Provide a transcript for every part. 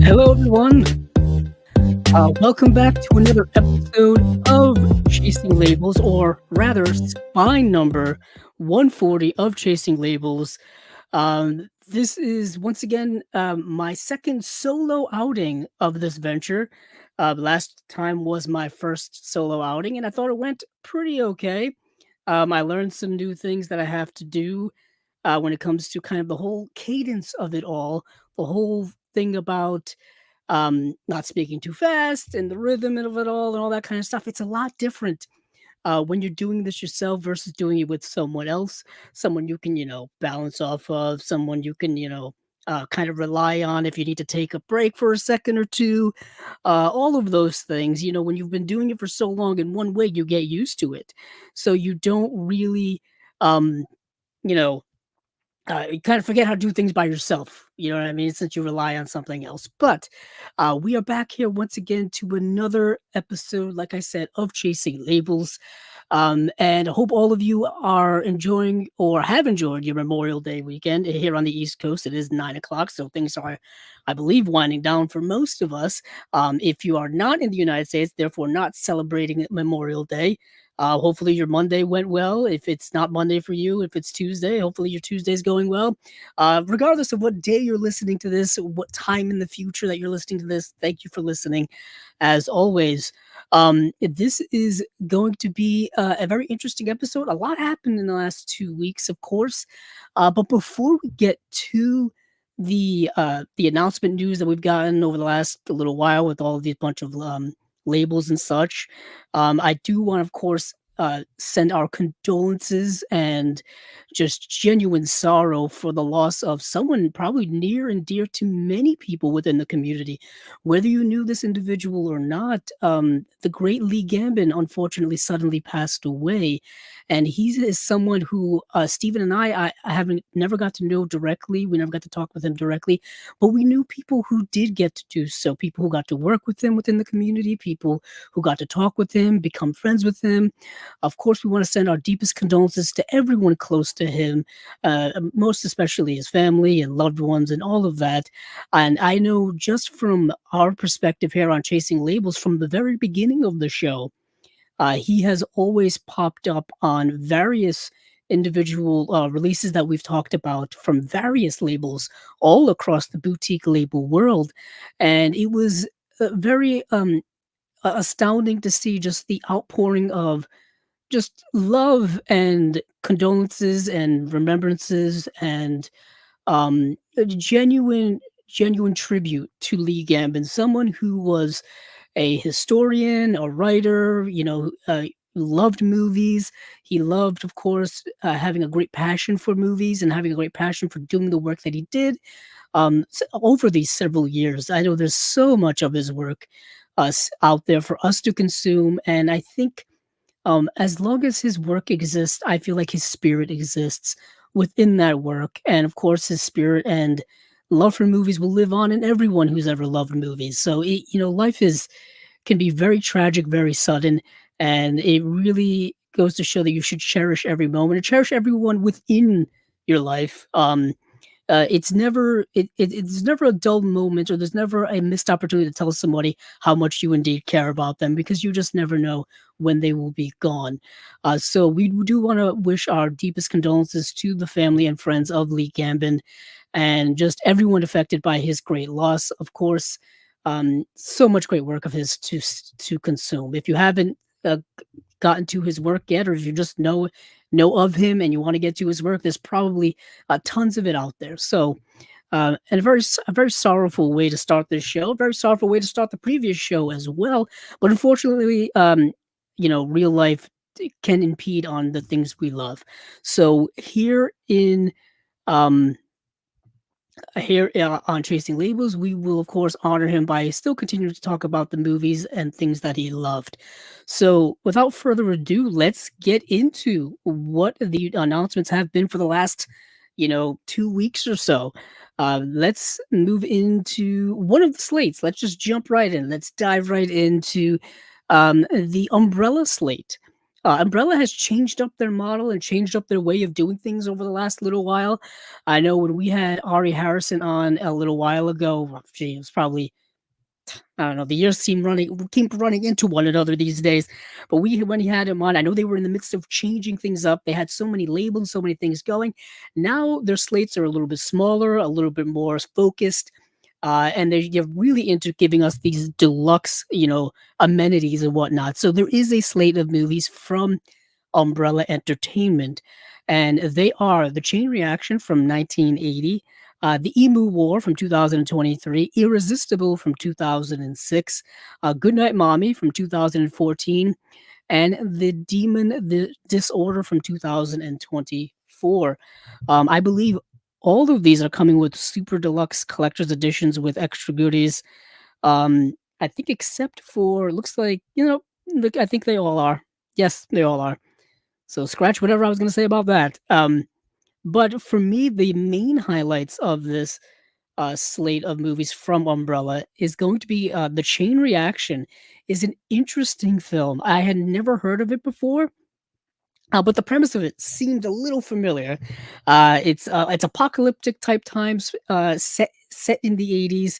Hello, everyone. Welcome back to another episode of Chasing Labels, or rather, spine number 140 of Chasing Labels. This is once again my second solo outing of this venture. Last time was my first solo outing, and I thought it went pretty okay. I learned some new things that I have to do when it comes to kind of the whole cadence of it all, the whole thing about not speaking too fast and the rhythm of it all and all that kind of stuff. It's a lot different when you're doing this yourself versus doing it with someone else, someone you can, balance off of, someone you can, kind of rely on if you need to take a break for a second or two, all of those things. When you've been doing it for so long in one way, you get used to it. So you don't really, um, you know, you kind of forget how to do things by yourself, you know what I mean? Since you rely on something else. But we are back here once again to another episode, like I said, of Chasing Labels. And I hope all of you are enjoying or have enjoyed your Memorial Day weekend here on the East Coast. It is 9 o'clock, so things are, I believe, winding down for most of us. If you are not in the United States, therefore not celebrating Memorial Day, hopefully your Monday went well. If it's not Monday for you, if it's Tuesday, hopefully your Tuesday's going well. Regardless of what day you're listening to this, what time in the future that you're listening to this, thank you for listening. As always, this is going to be a very interesting episode. A lot happened in the last 2 weeks, of course. But before we get to the announcement news that we've gotten over the last little while with all of these bunch of labels and such, I do want, of course, send our condolences and just genuine sorrow for the loss of someone probably near and dear to many people within the community. Whether you knew this individual or not, the great Lee Gambin unfortunately suddenly passed away. And he is someone who Stephen and I haven't never got to know directly. We never got to talk with him directly, but we knew people who did get to do so. People who got to work with him within the community, people who got to talk with him, become friends with him. Of course, we want to send our deepest condolences to everyone close to him, most especially his family and loved ones and all of that. And I know just from our perspective here on Chasing Labels, from the very beginning of the show, he has always popped up on various individual releases that we've talked about from various labels all across the boutique label world. And it was very astounding to see just the outpouring of just love and condolences and remembrances and a genuine tribute to Lee Gambin, someone who was a historian, a writer, loved movies. He loved, of course, having a great passion for movies and having a great passion for doing the work that he did over these several years. I know there's so much of his work out there for us to consume, and I think as long as his work exists, I feel like his spirit exists within that work. And of course, his spirit and love for movies will live on in everyone who's ever loved movies. So, life can be very tragic, very sudden. And it really goes to show that you should cherish every moment and cherish everyone within your life. It's never a dull moment, or there's never a missed opportunity to tell somebody how much you indeed care about them, because you just never know when they will be gone. So we do want to wish our deepest condolences to the family and friends of Lee Gambin and just everyone affected by his great loss. Of course, so much great work of his to consume. If you haven't gotten to his work yet, or if you just know of him and you want to get to his work, there's probably tons of it out there. So, and a very sorrowful way to start this show, a very sorrowful way to start the previous show as well. But unfortunately, real life can impede on the things we love. So um, here on Chasing Labels, we will, of course, honor him by still continuing to talk about the movies and things that he loved. So, without further ado, let's get into what the announcements have been for the last, 2 weeks or so. Let's move into one of the slates. Let's just jump right in. Let's dive right into the Umbrella slate. Umbrella has changed up their model and changed up their way of doing things over the last little while. I know when we had Ari Harrison on a little while ago, well, gee, it was probably I don't know. The years seem running keep running into one another these days. But we when he had him on, I know they were in the midst of changing things up. They had so many labels, so many things going. Now their slates are a little bit smaller, a little bit more focused. And they're really into giving us these deluxe, amenities and whatnot. So there is a slate of movies from Umbrella Entertainment, and they are The Chain Reaction from 1980, The Emu War from 2023, Irresistible from 2006, Goodnight Mommy from 2014, and The Demon the Disorder from 2024. I believe all of these are coming with super deluxe collector's editions with extra goodies. I think except for looks like, look, I think they all are. Yes, they all are. So scratch whatever I was going to say about that. But for me, the main highlights of this slate of movies from Umbrella is going to be The Chain Reaction is an interesting film. I had never heard of it before, but the premise of it seemed a little familiar. It's apocalyptic type times, set in the 80s.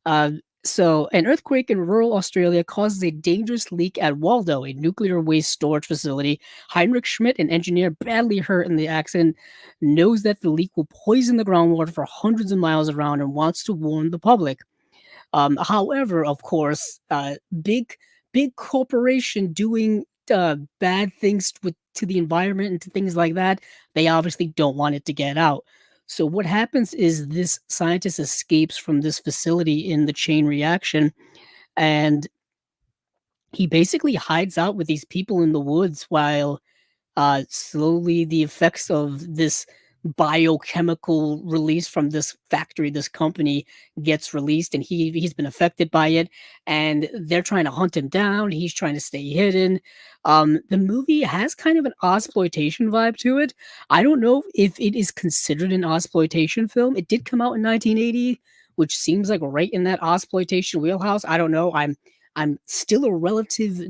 Uh, so, an earthquake in rural Australia causes a dangerous leak at Waldo, a nuclear waste storage facility. Heinrich Schmidt, an engineer badly hurt in the accident, knows that the leak will poison the groundwater for hundreds of miles around and wants to warn the public. However, of course, big corporation doing bad things to the environment and to things like that, they obviously don't want it to get out. So what happens is this scientist escapes from this facility in the chain reaction, and he basically hides out with these people in the woods while slowly the effects of this biochemical release from this factory, this company gets released, and he's been affected by it, and they're trying to hunt him down. He's trying to stay hidden. The movie has kind of an exploitation vibe to it. I don't know if it is considered an exploitation film. It did come out in 1980, which seems like right in that exploitation wheelhouse. I don't know. I'm still a relative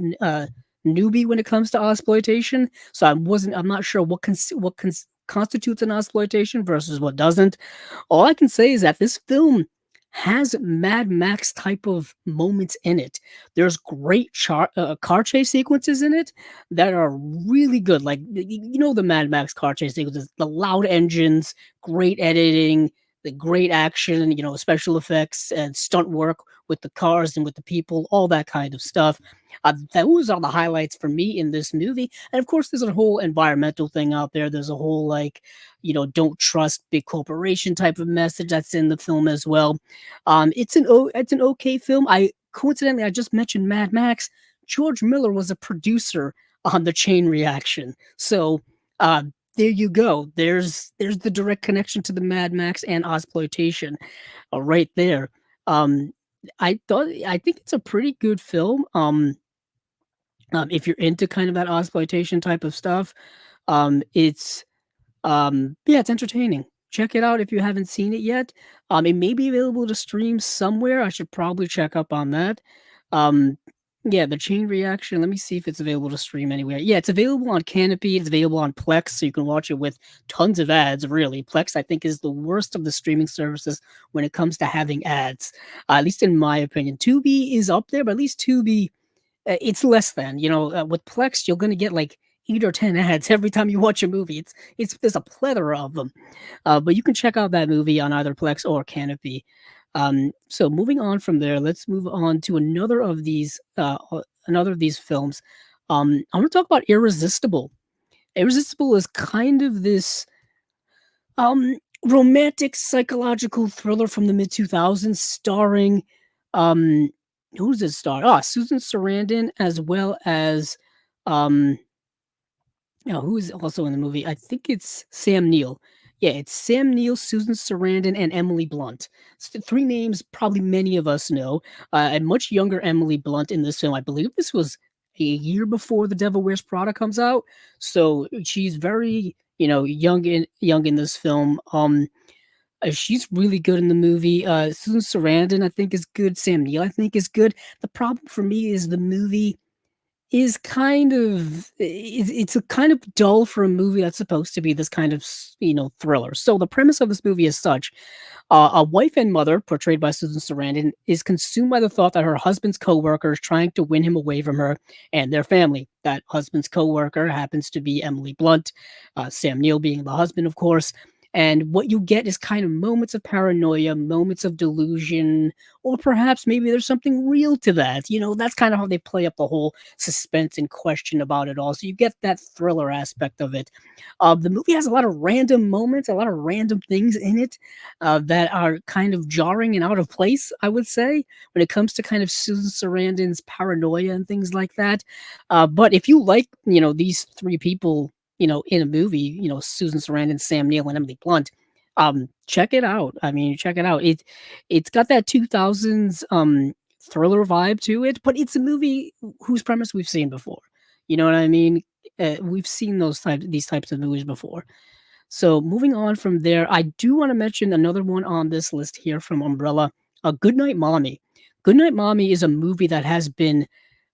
newbie when it comes to exploitation, so I'm not sure what constitutes an exploitation versus what doesn't. All I can say is that this film has Mad Max type of moments in it. There's great car chase sequences in it that are really good. Like the Mad Max car chase sequences, the loud engines, great editing, the great action, special effects and stunt work with the cars and with the people, all that kind of stuff. Those are the highlights for me in this movie. And of course, there's a whole environmental thing out there. There's a whole like, don't trust big corporation type of message that's in the film as well. It's an okay film. I just mentioned Mad Max. George Miller was a producer on The Chain Reaction, so uh, there you go. There's the direct connection to the Mad Max and exploitation, right there. Um, I think it's a pretty good film. If you're into kind of that exploitation type of stuff, it's yeah, it's entertaining. Check it out if you haven't seen it yet. It may be available to stream somewhere. I should probably check up on that. Um, yeah, the chain reaction. Let me see if it's available to stream anywhere. Yeah, it's available on Canopy. It's available on Plex, so you can watch it with tons of ads. Really, Plex I think is the worst of the streaming services when it comes to having ads. At least in my opinion, Tubi is up there, but at least Tubi it's less than, with Plex, you're gonna get like 8 or 10 ads every time you watch a movie. It's there's a plethora of them. But you can check out that movie on either Plex or Canopy. So moving on from there, let's move on to another of these films. I want to talk about Irresistible. Irresistible is kind of this romantic psychological thriller from the mid 2000s starring um who's it star? Oh, Susan Sarandon as well as um who is also in the movie? I think it's Sam Neill. Yeah, it's Sam Neill, Susan Sarandon, and Emily Blunt. Three names probably many of us know. A much younger Emily Blunt in this film. I believe this was a year before The Devil Wears Prada comes out. So she's very, young in this film. She's really good in the movie. Susan Sarandon, I think, is good. Sam Neill, I think, is good. The problem for me is the movie is kind of it's a kind of dull for a movie that's supposed to be this kind of thriller. So the premise of this movie is such: a wife and mother, portrayed by Susan Sarandon, is consumed by the thought that her husband's coworker is trying to win him away from her and their family. That husband's coworker happens to be Emily Blunt, Sam Neill being the husband, of course. And what you get is kind of moments of paranoia, moments of delusion, or perhaps maybe there's something real to that. That's kind of how they play up the whole suspense and question about it all. So you get that thriller aspect of it. The movie has a lot of random moments, a lot of random things in it that are kind of jarring and out of place, I would say, when it comes to kind of Susan Sarandon's paranoia and things like that. But if you like, these three people, in a movie, Susan Sarandon, Sam Neill, and Emily Blunt, check it out. I mean, check it out. It's got that 2000s thriller vibe to it, but it's a movie whose premise we've seen before. You know what I mean? We've seen these types of movies before. So moving on from there, I do want to mention another one on this list here from Umbrella, Goodnight Mommy. Goodnight Mommy is a movie that has been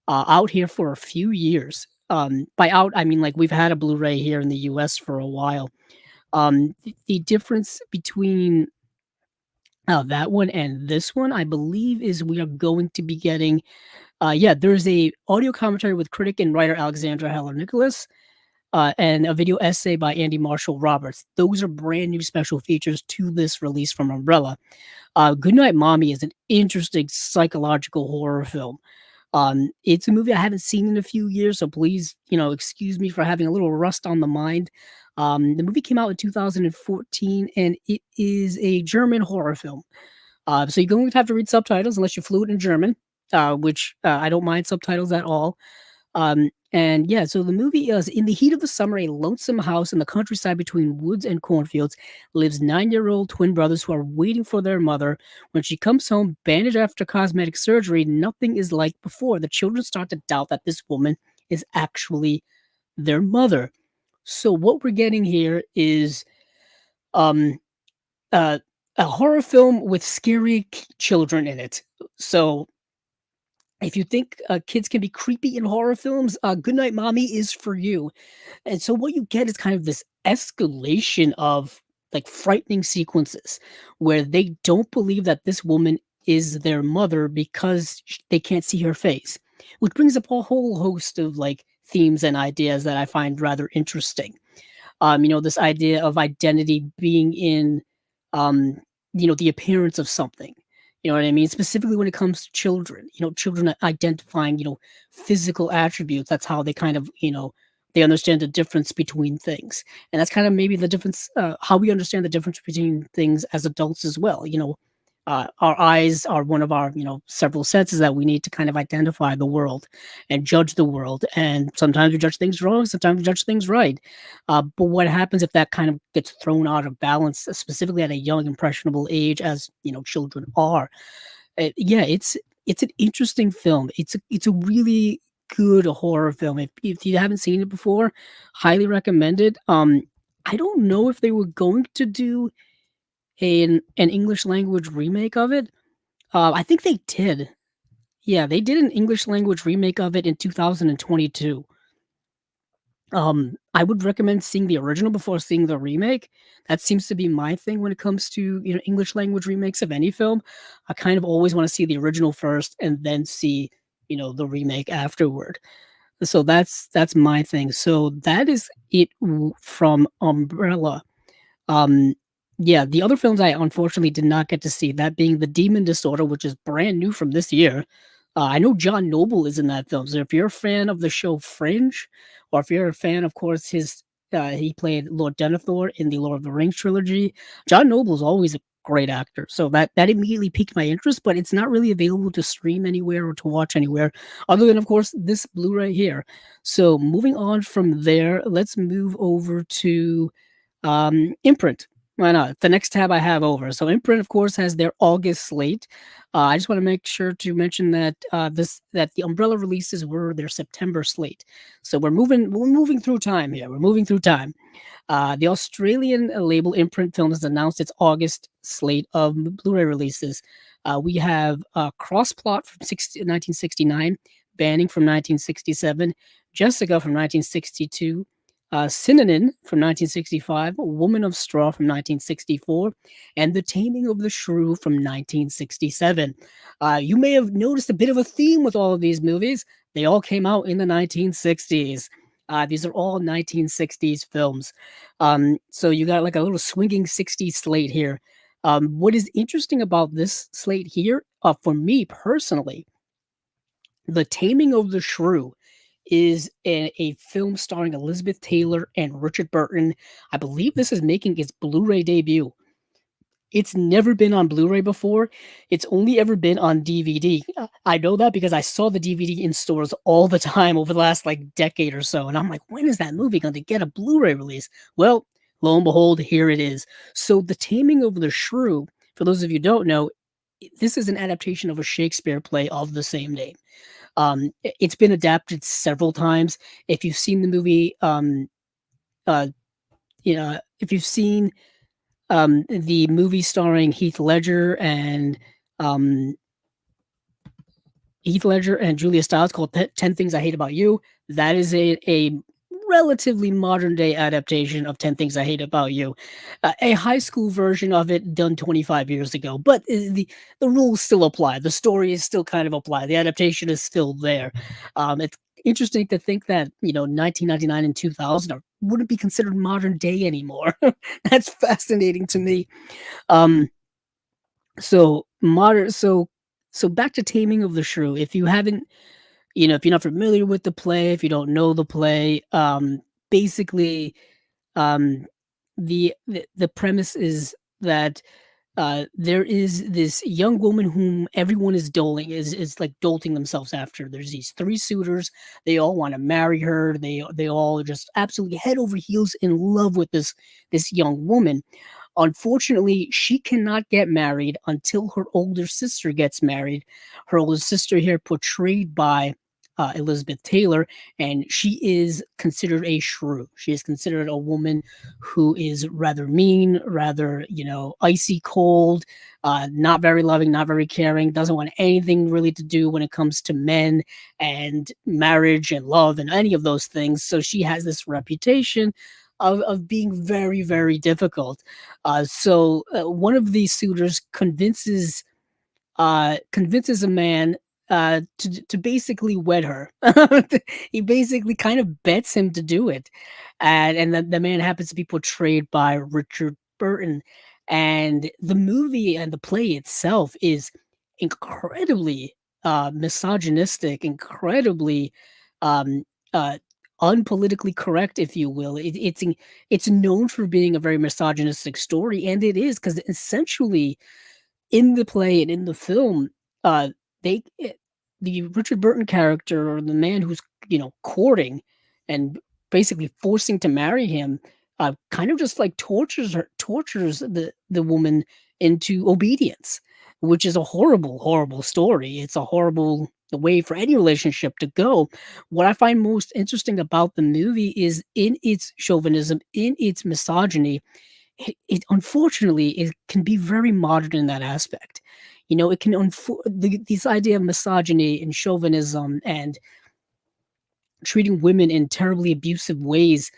out here for a few years. By out, I mean like we've had a Blu-ray here in the US for a while. The difference between that one and this one, I believe, is we are going to be getting. Yeah, there's a audio commentary with critic and writer Alexandra Heller Nicholas, and a video essay by Andy Marshall Roberts. Those are brand new special features to this release from Umbrella. Goodnight Mommy is an interesting psychological horror film. It's a movie I haven't seen in a few years, so please, excuse me for having a little rust on the mind. The movie came out in 2014, and it is a German horror film. So you're going to have to read subtitles unless you're fluent in German, which I don't mind subtitles at all. And yeah, so the movie is: in the heat of the summer, a lonesome house in the countryside between woods and cornfields lives 9-year-old twin brothers who are waiting for their mother. When she comes home, bandaged after cosmetic surgery, nothing is like before. The children start to doubt that this woman is actually their mother. So what we're getting here is um uh, a horror film with scary children in it. So if you think kids can be creepy in horror films, Goodnight Mommy is for you. And so what you get is kind of this escalation of like frightening sequences where they don't believe that this woman is their mother because they can't see her face, which brings up a whole host of like themes and ideas that I find rather interesting. This idea of identity being in, um, the appearance of something. You know what I mean? Specifically when it comes to children, children identifying, physical attributes. That's how they kind of, they understand the difference between things. And that's kind of maybe the difference, how we understand the difference between things as adults as well. Our eyes are one of our, several senses that we need to kind of identify the world and judge the world. And sometimes we judge things wrong, sometimes we judge things right. But what happens if that kind of gets thrown out of balance, specifically at a young, impressionable age, as children are? Yeah, it's an interesting film. It's a really good horror film. If you haven't seen it before, highly recommended. I don't know if they were going to do an English language remake of it. I think they did. Yeah, they did an English language remake of it in 2022. I would recommend seeing the original before seeing the remake. That seems to be my thing when it comes to, English language remakes of any film. I kind of always wanna see the original first and then see, the remake afterward. So that's my thing. So that is it from Umbrella. Um, yeah, the other films I unfortunately did not get to see, that being The Demon Disorder, which is brand new from this year. I know John Noble is in that film, so if you're a fan of the show Fringe, or if you're a fan, of course, he played Lord Denethor in the Lord of the Rings trilogy. John Noble is always a great actor, so that immediately piqued my interest, but it's not really available to stream anywhere or to watch anywhere, other than, of course, this Blu-ray here. So moving on from there, let's move over to Imprint. Why not? The next tab I have over. So Imprint, of course, has their August slate. I just want to make sure to mention that that the Umbrella releases were their September slate. So we're moving through time here. We're moving through time. The Australian label Imprint Film has announced its August slate of Blu-ray releases. We have Crossplot from 1969, Banning from 1967, Jessica from 1962, Synonym from 1965, Woman of Straw from 1964, and The Taming of the Shrew from 1967. You may have noticed a bit of a theme with all of these movies. They all came out in the 1960s. These are all 1960s films. So you got like a little swinging 60s slate here. What is interesting about this slate here, for me personally, The Taming of the Shrew is a film starring Elizabeth Taylor and Richard Burton. I believe this is making its Blu-ray debut. It's never been on Blu-ray before. It's only ever been on DVD. I know that because I saw the DVD in stores all the time over the last like decade or so, and I'm like, when is that movie going to get a Blu-ray release? Well, lo and behold, here it is. So, The Taming of the Shrew, for those of you who don't know, this is an adaptation of a Shakespeare play of the same name. It's been adapted several times. If you've seen the movie, uh, if you've seen the movie starring um, Heath Ledger and Julia Stiles called 10 Things I Hate About You. That is a relatively modern day adaptation of 10 Things I Hate About You. A high school version of it done 25 years ago, but the rules still apply. The story is still kind of applied. The adaptation is still there. It's interesting to think that, 1999 and 2000 wouldn't be considered modern day anymore. That's fascinating to me. Um, so back to Taming of the Shrew. If you haven't, if you're not familiar with the play, if you don't know the play, basically, um, the premise is that there is this young woman whom everyone is like dolting themselves after. There's these three suitors. They all want to marry her. They all are just absolutely head over heels in love with this young woman. Unfortunately, she cannot get married until her older sister gets married. Her older sister here portrayed by Elizabeth Taylor, and she is considered a shrew. She is considered a woman who is rather mean, rather, icy cold, not very loving, not very caring, doesn't want anything really to do when it comes to men and marriage and love and any of those things. So she has this reputation of being very, very difficult. One of these suitors convinces a man to basically wed her. He basically kind of bets him to do it, and the man happens to be portrayed by Richard Burton. And the movie and the play itself is incredibly misogynistic, incredibly um, uh, unpolitically correct, if you will. It's known for being a very misogynistic story, and it is because essentially in the play and in the film, uh, they the Richard Burton character or the man who's, courting and basically forcing to marry him, kind of just like tortures the woman into obedience, which is a horrible, horrible story. It's a horrible way for any relationship to go. What I find most interesting about the movie is in its chauvinism, in its misogyny, it unfortunately it can be very modern in that aspect. It can this idea of misogyny and chauvinism and treating women in terribly abusive ways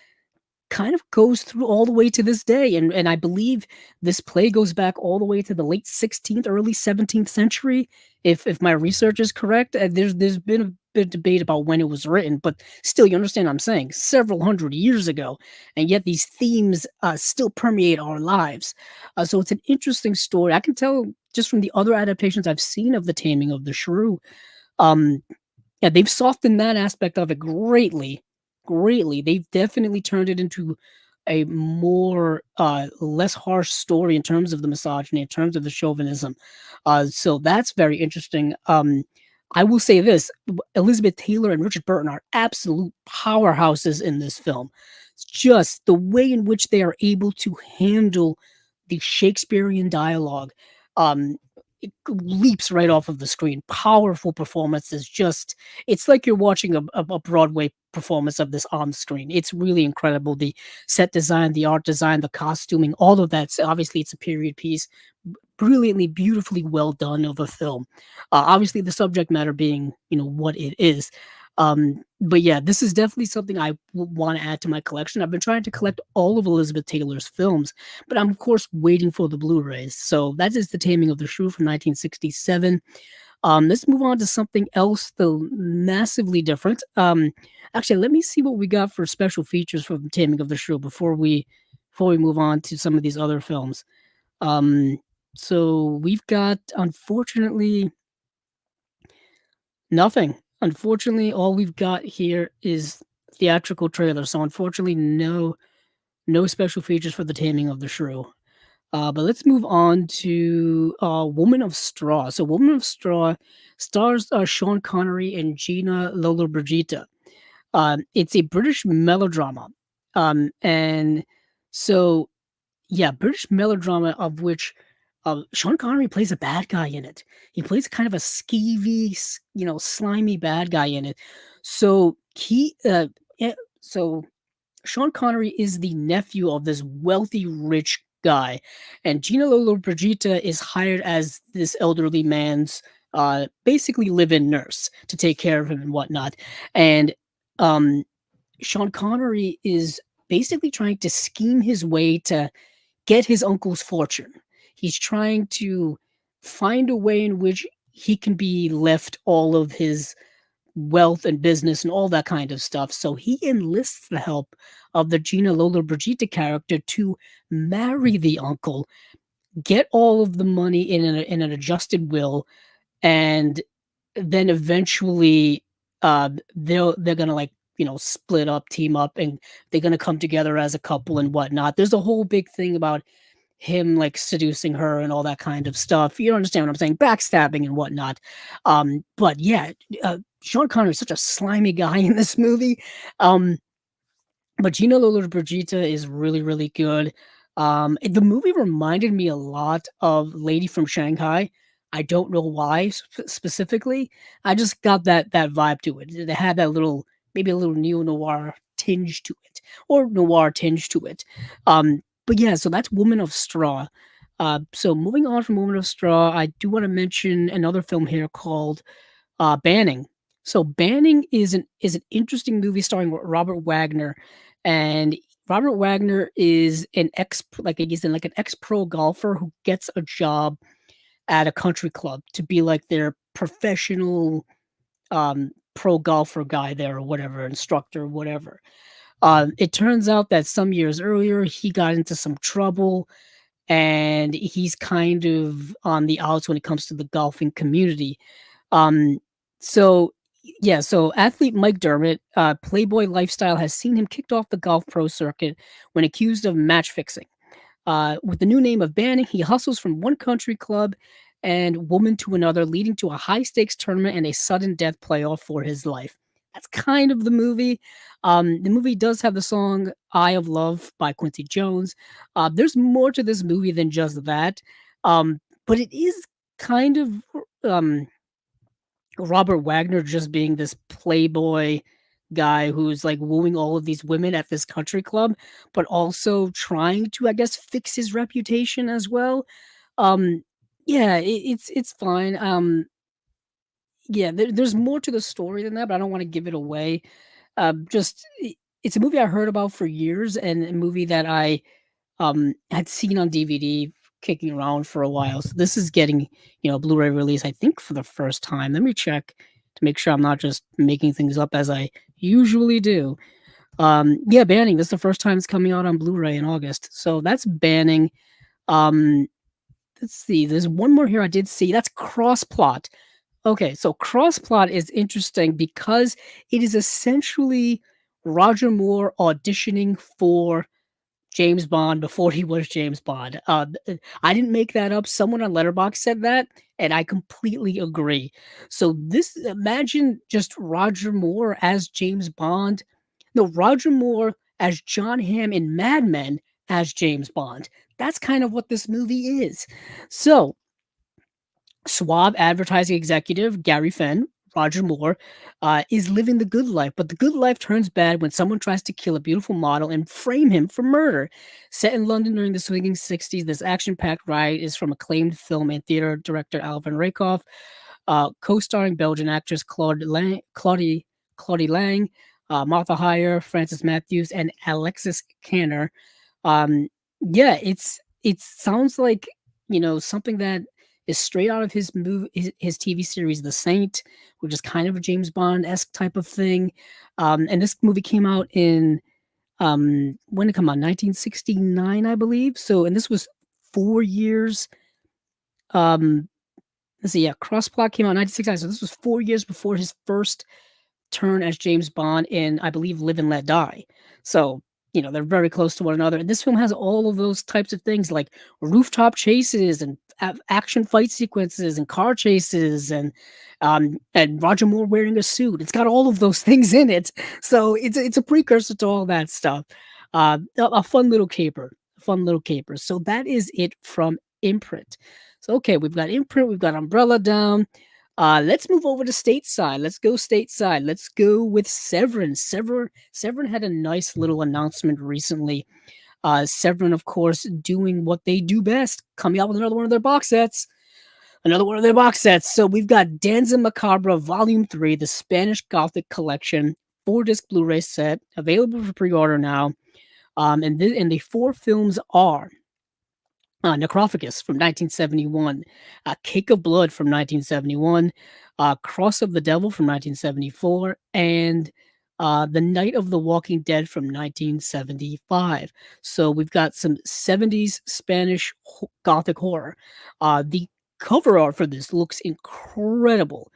kind of goes through all the way to this day, and I believe this play goes back all the way to the late 16th, early 17th century, if my research is correct. There's been a bit of debate about when it was written, but still, you understand what I'm saying, several hundred years ago, and yet these themes still permeate our lives. So it's an interesting story. I can tell just from the other adaptations I've seen of The Taming of the Shrew. um, yeah, they've softened that aspect of it greatly, greatly. They've definitely turned it into a more, less harsh story in terms of the misogyny, in terms of the chauvinism. So that's very interesting. I will say this, Elizabeth Taylor and Richard Burton are absolute powerhouses in this film. It's just the way in which they are able to handle the Shakespearean dialogue. It leaps right off of the screen. Powerful performances. Just it's like you're watching a Broadway performance of this on screen. It's really incredible. The set design, the art design, the costuming, all of that. So obviously, it's a period piece. brilliantly, beautifully well done of a film. Obviously, the subject matter being, what it is. But yeah, this is definitely something I want to add to my collection. I've been trying to collect all of Elizabeth Taylor's films, but I'm of course waiting for the Blu-rays. So that is The Taming of the Shrew from 1967. Let's move on to something else, though massively different. Actually, let me see what we got for special features from Taming of the Shrew before we move on to some of these other films. Um, so we've got, unfortunately, nothing. Unfortunately, all we've got here is theatrical trailer. So unfortunately, no special features for The Taming of the Shrew. But let's move on to Woman of Straw. So Woman of Straw stars Sean Connery and Gina Lollobrigida. It's a British melodrama. And so yeah, British melodrama of which, Sean Connery plays a bad guy in it. He plays kind of a skeevy, slimy bad guy in it. So eh, so Sean Connery is the nephew of this wealthy, rich guy, and Gina Lollobrigida is hired as this elderly man's, basically live-in nurse to take care of him and whatnot. And um, Sean Connery is basically trying to scheme his way to get his uncle's fortune. He's trying to find a way in which he can be left all of his wealth and business and all that kind of stuff. So he enlists the help of the Gina Lollobrigida character to marry the uncle, get all of the money in an adjusted will, and then eventually they're gonna like split up, team up, and they're gonna come together as a couple and whatnot. There's a whole big thing about him like seducing her and all that kind of stuff. You understand what I'm saying? Backstabbing and whatnot. But yeah, Sean Connery is such a slimy guy in this movie. Um, but Gina Lollobrigida is really, really good. The movie reminded me a lot of Lady from Shanghai. I don't know why specifically. I just got that vibe to it. It had that little, maybe a little neo noir tinge to it, or noir tinge to it. But yeah, so that's Woman of Straw. So moving on from Woman of Straw, I do want to mention another film here called Banning. So Banning is an interesting movie starring Robert Wagner, and Robert Wagner is an ex pro golfer who gets a job at a country club to be like their professional pro golfer guy there or whatever, instructor, whatever. It turns out that some years earlier he got into some trouble and he's kind of on the outs when it comes to the golfing community. Um, so yeah, so athlete Mike Dermott, Playboy lifestyle has seen him kicked off the golf pro circuit when accused of match fixing. With the new name of Banning, he hustles from one country club and woman to another, leading to a high stakes tournament and a sudden death playoff for his life. That's kind of the movie. The movie does have the song "Eye of Love" by Quincy Jones. There's more to this movie than just that, but it is kind of um, Robert Wagner just being this playboy guy who's like wooing all of these women at this country club, but also trying to, I guess, fix his reputation as well. Um, yeah, it's fine. Yeah, there's more to the story than that, but I don't want to give it away. It's a movie I heard about for years and a movie that I had seen on DVD kicking around for a while. So this is getting, Blu-ray release, I think, for the first time. Let me check to make sure I'm not just making things up as I usually do. Yeah, Banning. This is the first time it's coming out on Blu-ray in August. So that's Banning. Um, let's see. There's one more here I did see. That's Crossplot. Okay, so Crossplot is interesting because it is essentially Roger Moore auditioning for James Bond before he was James Bond. I didn't make that up. Someone on Letterboxd said that, and I completely agree. So this, imagine just Roger Moore as James Bond. No, Roger Moore as John Hamm in Mad Men as James Bond. That's kind of what this movie is. So, suave advertising executive Gary Fenn Roger Moore, is living the good life, but the good life turns bad when someone tries to kill a beautiful model and frame him for murder. Set in London during the swinging 60s, this action-packed ride is from acclaimed film and theater director Alvin Rakoff, co-starring Belgian actress Claudie Lang, Martha Heyer, Francis Matthews, and Alexis Canner. Um, yeah, it sounds like, something that is straight out of his TV series The Saint, which is kind of a James Bond-esque type of thing. And this movie came out in when did it come out? 1969, I believe. So, and this was 4 years. Um, let's see, yeah, Crossplot came out in 1969. So this was 4 years before his first turn as James Bond in, I believe, Live and Let Die. So, they're very close to one another. And this film has all of those types of things like rooftop chases and action fight sequences and car chases and Roger Moore wearing a suit. It's got all of those things in it. So it's a precursor to all that stuff. A fun little caper. Fun little caper. So that is it from Imprint. So okay, we've got Imprint, we've got Umbrella down. Let's move over to stateside. Let's go stateside. Let's go with Severin. Severin had a nice little announcement recently. Severin, of course, doing what they do best, coming out with another one of their box sets. Another one of their box sets. So we've got Danza Macabra Volume 3, the Spanish Gothic Collection, 4-disc Blu-ray set, available for pre-order now. And the four films are Necrophagus from 1971, Cake of Blood from 1971, Cross of the Devil from 1974, and The Night of the Walking Dead from 1975. So we've got some 70s Spanish Gothic horror. The cover art for this looks incredible.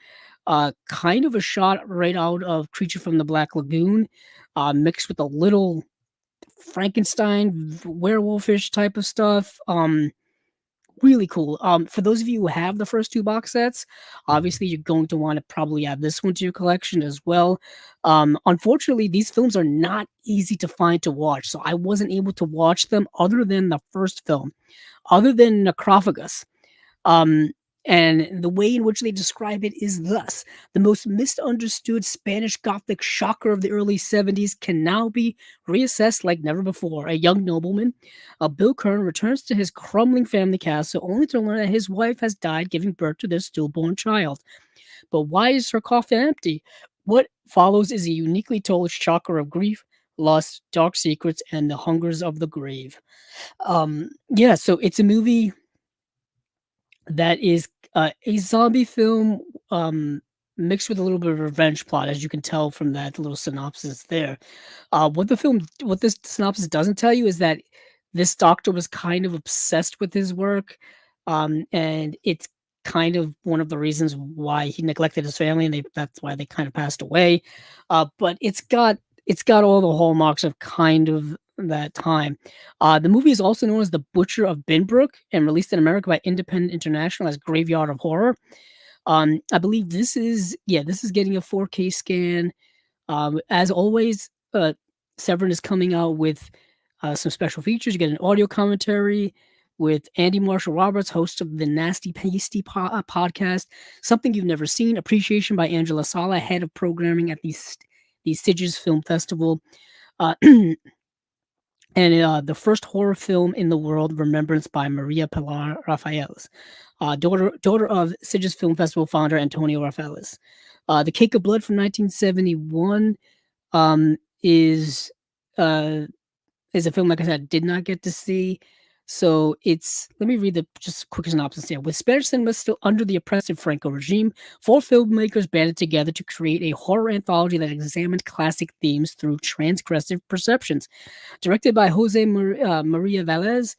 Kind of a shot right out of Creature from the Black Lagoon, mixed with a little Frankenstein werewolfish type of stuff. Really cool. For those of you who have the first two box sets, obviously you're going to want to probably add this one to your collection as well. Unfortunately, these films are not easy to find to watch, so I wasn't able to watch them other than the first film, other than Necrophagus. Um, and the way in which they describe it is thus: the most misunderstood Spanish Gothic shocker of the early 70s can now be reassessed like never before. A young nobleman, Bill Kern, returns to his crumbling family castle only to learn that his wife has died giving birth to their stillborn child. But why is her coffin empty? What follows is a uniquely told shocker of grief, loss, dark secrets, and the hungers of the grave. Yeah, so it's a movie that is a zombie film, mixed with a little bit of revenge plot, as you can tell from that little synopsis there. What this synopsis doesn't tell you is that this doctor was kind of obsessed with his work, and it's kind of one of the reasons why he neglected his family, and that's why they kind of passed away. But it's got all the hallmarks of kind of that time. The movie is also known as The Butcher of Binbrook and released in America by Independent International as Graveyard of Horror. I believe this is getting a 4K scan. As always, Severin is coming out with some special features. You get an audio commentary with Andy Marshall Roberts, host of the Nasty Pasty podcast, Something You've Never Seen, appreciation by Angela Sala, head of programming at the Sitges Film Festival. And the first horror film in the world, Remembrance by Maria Pilar Rafaelis, daughter of Sitges Film Festival founder Antonio Rafaelis. The Cake of Blood from 1971 um, is uh, is a film, like I said, I did not get to see. So let me read the just a quick synopsis here. With Spanish cinema still under the oppressive Franco regime, four filmmakers banded together to create a horror anthology that examined classic themes through transgressive perceptions. Directed by Maria Velez,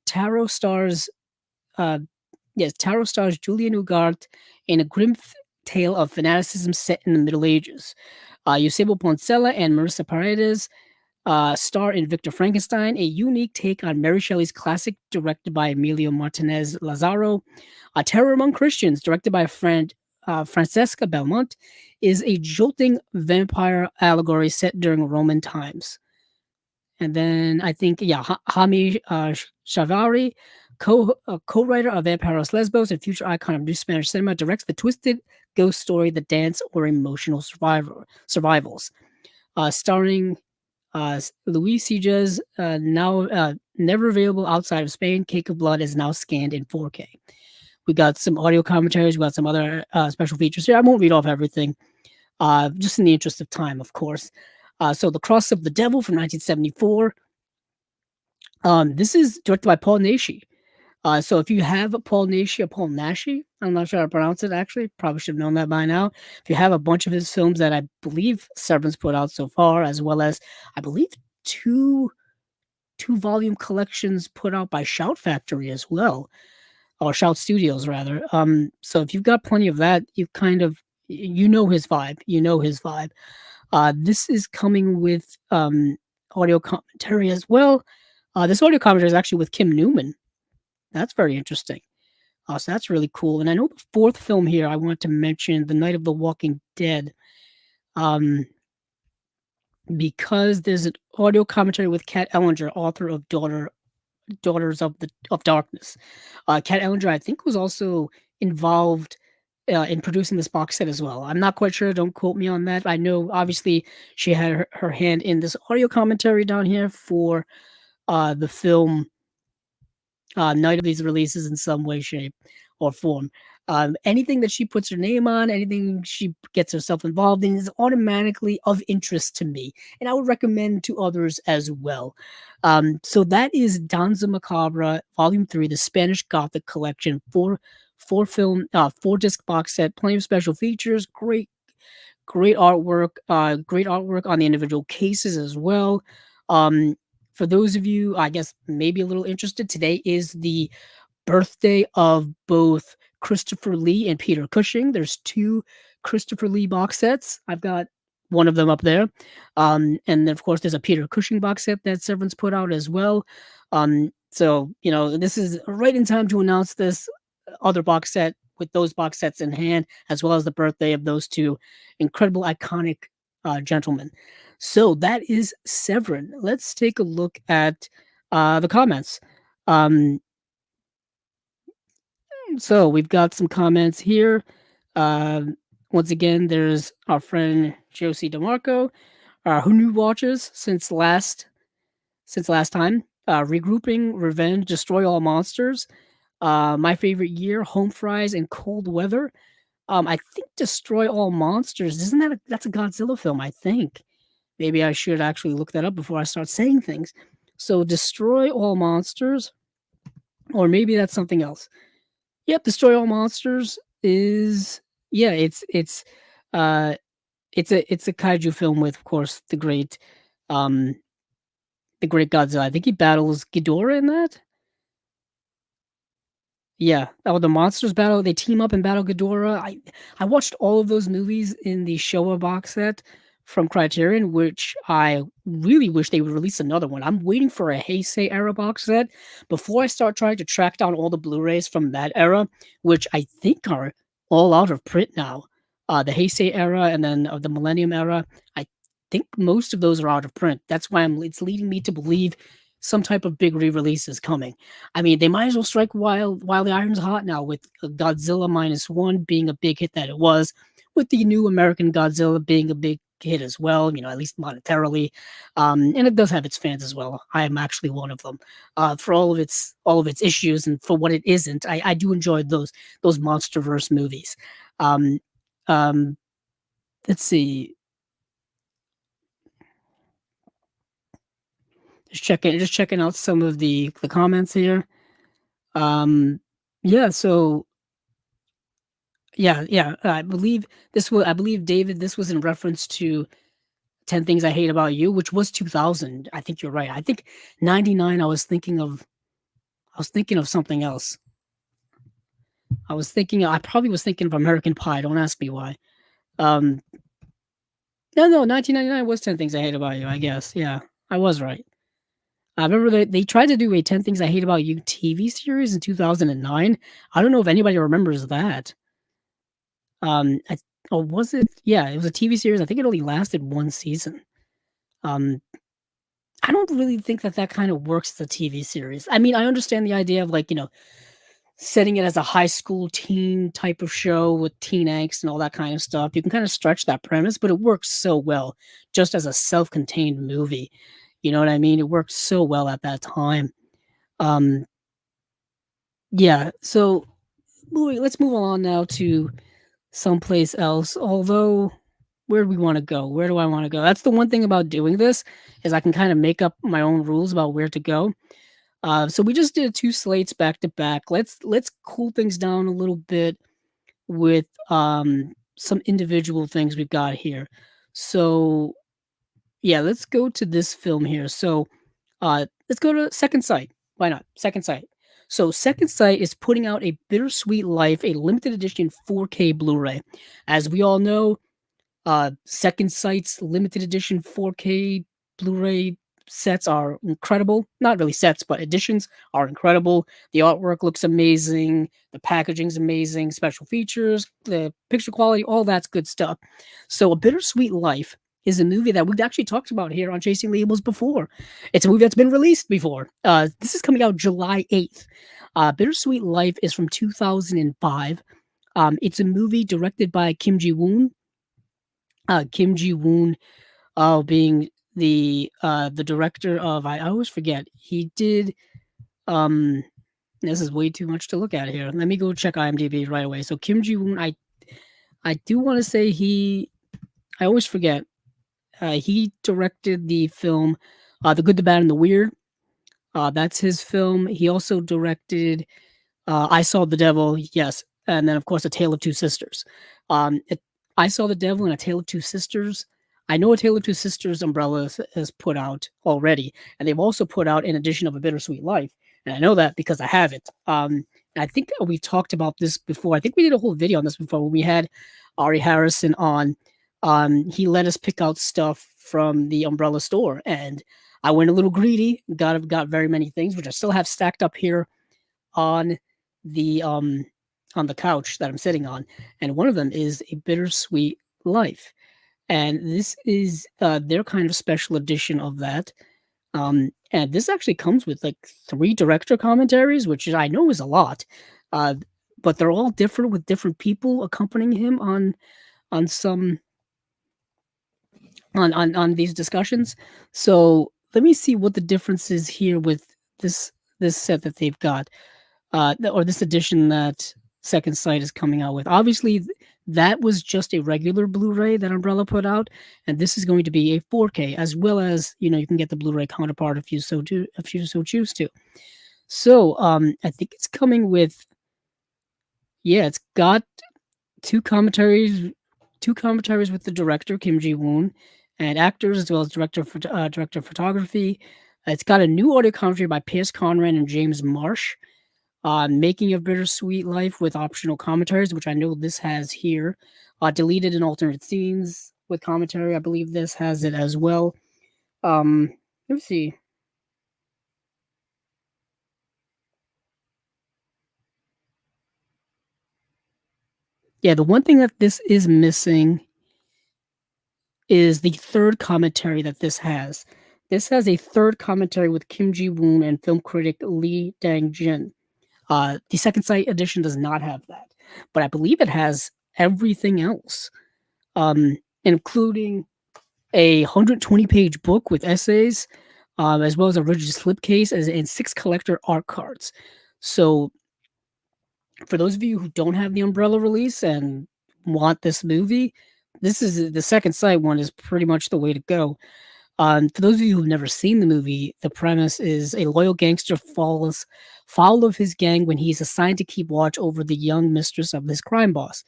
Tarot stars uh, Tarot stars Julian Ugarte in a grim tale of fanaticism set in the Middle Ages. Eusebio Poncela and Marissa Paredes star in Victor Frankenstein, a unique take on Mary Shelley's classic, directed by Emilio Martinez Lazaro. Terror Among Christians, directed by Francesca Belmont, is a jolting vampire allegory set during Roman times. And then I think, Hami Shavari, co-writer of Vampiros Lesbos and future icon of new Spanish cinema, directs the twisted ghost story, The Dance or Emotional Survivals, starring Luis Sieges, now never available outside of Spain. Cake of Blood is now scanned in 4K. We got some audio commentaries. We got some other special features here. I won't read off everything, just in the interest of time, of course. So, The Cross of the Devil from 1974. This is directed by Paul Naschy. So if you have Paul Naschy or Paul Naschy, I'm not sure how to pronounce it actually, probably should have known that by now. If you have a bunch of his films that I believe Severin's put out so far, as well as I believe two volume collections put out by Shout Factory as well, or Shout Studios rather. So if you've got plenty of that, you kind of you know his vibe. You know his vibe. This is coming with audio commentary as well. This audio commentary is actually with Kim Newman. That's very interesting. So that's really cool. And I know the fourth film here I want to mention, The Night of the Walking Dead, um, because there's an audio commentary with Kat Ellinger, author of Daughters of Darkness. Kat Ellinger, I think, was also involved in producing this box set as well. I'm not quite sure. Don't quote me on that. I know, obviously, she had her hand in this audio commentary down here for the film Night of these releases in some way, shape, or form. Anything that she puts her name on, anything she gets herself involved in is automatically of interest to me, and I would recommend to others as well. So that is Danza Macabra, Volume 3, the Spanish Gothic Collection, four disc box set, plenty of special features, great artwork on the individual cases as well. Um, for those of you, I guess, maybe a little interested, today is the birthday of both Christopher Lee and Peter Cushing. There's two Christopher Lee box sets. I've got one of them up there. And then, of course, there's a Peter Cushing box set that Severin's put out as well. So, this is right in time to announce this other box set with those box sets in hand, as well as the birthday of those two incredible, iconic gentlemen. So that is Severin. Let's take a look at the comments. Um, so we've got some comments here. Once again, there's our friend Josie DeMarco, who new watches since last time. Regrouping, revenge, destroy all monsters. My favorite year, home fries and cold weather. I think destroy all monsters. Isn't that's a Godzilla film? I think. Maybe I should actually look that up before I start saying things. So destroy all monsters, or maybe that's something else. Yep, Destroy All Monsters is yeah, uh it's a kaiju film with, of course, um the great Godzilla. I think he battles Ghidorah in that. Yeah. Oh, the monsters battle, they team up and battle Ghidorah. I watched all of those movies in the Showa box set from Criterion, which I really wish they would release another one. I'm waiting for a Heisei era box set before I start trying to track down all the Blu-rays from that era, which I think are all out of print now. The Heisei era and then the Millennium era, I think most of those are out of print. That's why it's leading me to believe some type of big re-release is coming. I mean, they might as well strike while the iron's hot now, with Godzilla -1 being a big hit that it was, with the new American Godzilla being a big hit as well, at least monetarily. And it does have its fans as well. I am actually one of them. For all of its issues and for what it isn't, I do enjoy those MonsterVerse movies. Um, um, let's see. Just checking out some of the comments here. Um, yeah, so yeah, I believe, David, this was in reference to 10 Things I Hate About You, which was 2000. I think you're right. I think 99 I was thinking of something else. I probably was thinking of American Pie. Don't ask me why. Um, no, 1999 was 10 Things I Hate About You, I guess. Yeah, I was right. I remember they tried to do a 10 Things I Hate About You TV series in 2009. I don't know if anybody remembers that. I or was it? Yeah, it was a TV series. I think it only lasted one season. Um, I don't really think that that kinda works as a TV series. I mean, I understand the idea of, like, setting it as a high school teen type of show with teen angst and all that kind of stuff. You can kinda stretch that premise, but it works so well just as a self-contained movie. You know what I mean? It worked so well at that time. Um, yeah, so let's move on now to someplace else, although where do we wanna go? Where do I wanna go? That's the one thing about doing this, is I can kinda make up my own rules about where to go. So we just did 2 slates back to back. Let's cool things down a little bit with, some individual things we've got here. So, yeah, let's go to this film here. So, let's go to Second Sight. Why not? Second Sight. So, Second Sight is putting out a Bittersweet Life, a limited edition 4K Blu-ray. As we all know, Second Sight's limited edition 4K Blu-ray sets are incredible. Not really sets, but editions are incredible. The artwork looks amazing. The packaging's amazing. Special features, the picture quality, all that's good stuff. So, A Bittersweet Life is a movie that we've actually talked about here on Chasing Labels before. It's a movie that's been released before. This is coming out July 8th. Bittersweet Life is from 2005. It's a movie directed by Kim Ji-woon. Kim Ji-woon, being the director of I always forget. He did, um this is way too much to look at here. Let me go check IMDb right away. So Kim Ji-woon, I do wanna say I always forget. He directed the film, The Good, the Bad, and the Weird. That's his film. He also directed I Saw the Devil, yes, and then, of course, A Tale of Two Sisters. It I Saw the Devil and A Tale of Two Sisters. I know A Tale of Two Sisters Umbrella has put out already, and they've also put out an edition of A Bittersweet Life, and I know that because I have it. And I think we talked about this before. I think we did a whole video on this before when we had Ari Harrison on. He let us pick out stuff from the Umbrella store, and I went a little greedy, got very many things, which I still have stacked up here on the on the couch that I'm sitting on, and one of them is A Bittersweet Life, and this is their kind of special edition of that. And this actually comes with like 3 director commentaries, which I know is a lot, uh, but they're all different with different people accompanying him on some on these discussions. So let me see what the difference is here with this set that they've got. Or this edition that Second Sight is coming out with. Obviously, that was just a regular Blu-ray that Umbrella put out, and this is going to be a 4K, as well as you can get the Blu-ray counterpart if you so choose to. So, I think it's coming with, yeah, it's got two commentaries, two commentaries with the director Kim Ji-woon, and actors as well as director of photography. It's got a new audio commentary by Piers Conran and James Marsh, Making of Bittersweet Life with optional commentaries, which I know this has here. Deleted and alternate scenes with commentary. I believe this has it as well. Let me see. Yeah, the one thing that this is missing is the third commentary that this has. This has a third commentary with Kim Ji-woon and film critic Lee Dang-jin. The Second Sight edition does not have that, but I believe it has everything else, including a 120-page book with essays, as well as a rigid slipcase and 6 collector art cards. So, for those of you who don't have the Umbrella release and want this movie, this is the Second Sight one is pretty much the way to go. For those of you who've never seen the movie, the premise is a loyal gangster falls foul of his gang when he's assigned to keep watch over the young mistress of his crime boss.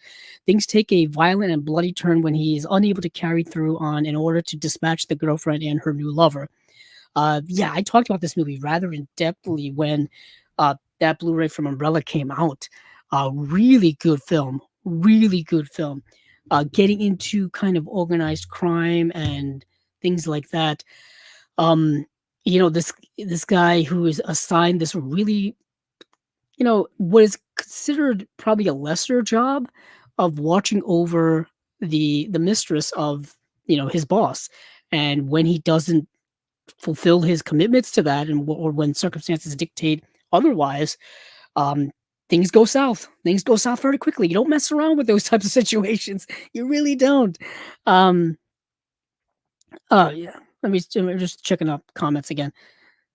Things take a violent and bloody turn when he is unable to carry through on in order to dispatch the girlfriend and her new lover. Yeah, I talked about this movie rather in depthly when that Blu-ray from Umbrella came out. Really good film, really good film. Getting into kind of organized crime and things like that. Um, this guy who is assigned this really, what is considered probably a lesser job of watching over the mistress of his boss, and when he doesn't fulfill his commitments to that, and or when circumstances dictate otherwise, um, things go south. Things go south very quickly. You don't mess around with those types of situations. You really don't. Um, oh yeah. I'm just checking up comments again.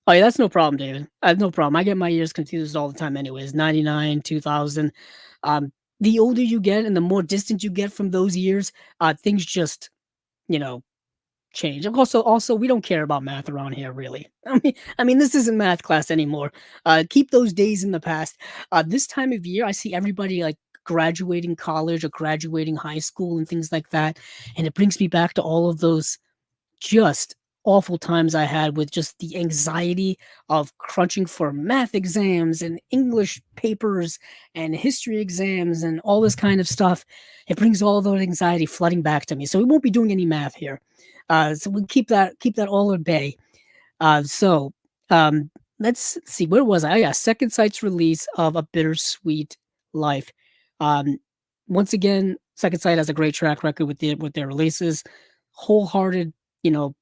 Oh yeah, that's no problem, David. I have no problem. I get my years confused all the time, anyways. 99, 2000. Um, the older you get and the more distant you get from those years, things just you know change. Also, we don't care about math around here, really. I mean, this isn't math class anymore. Keep those days in the past. This time of year, I see everybody like graduating college or graduating high school and things like that, and it brings me back to all of those just awful times I had with just the anxiety of crunching for math exams and English papers and history exams and all this kind of stuff. It brings all that anxiety flooding back to me. So we won't be doing any math here. So we keep that all at bay. So let's see, where was I? Oh, yeah, Second Sight's release of A Bittersweet Life. Um, Once again, Second Sight has a great track record with their releases. Wholehearted, you know,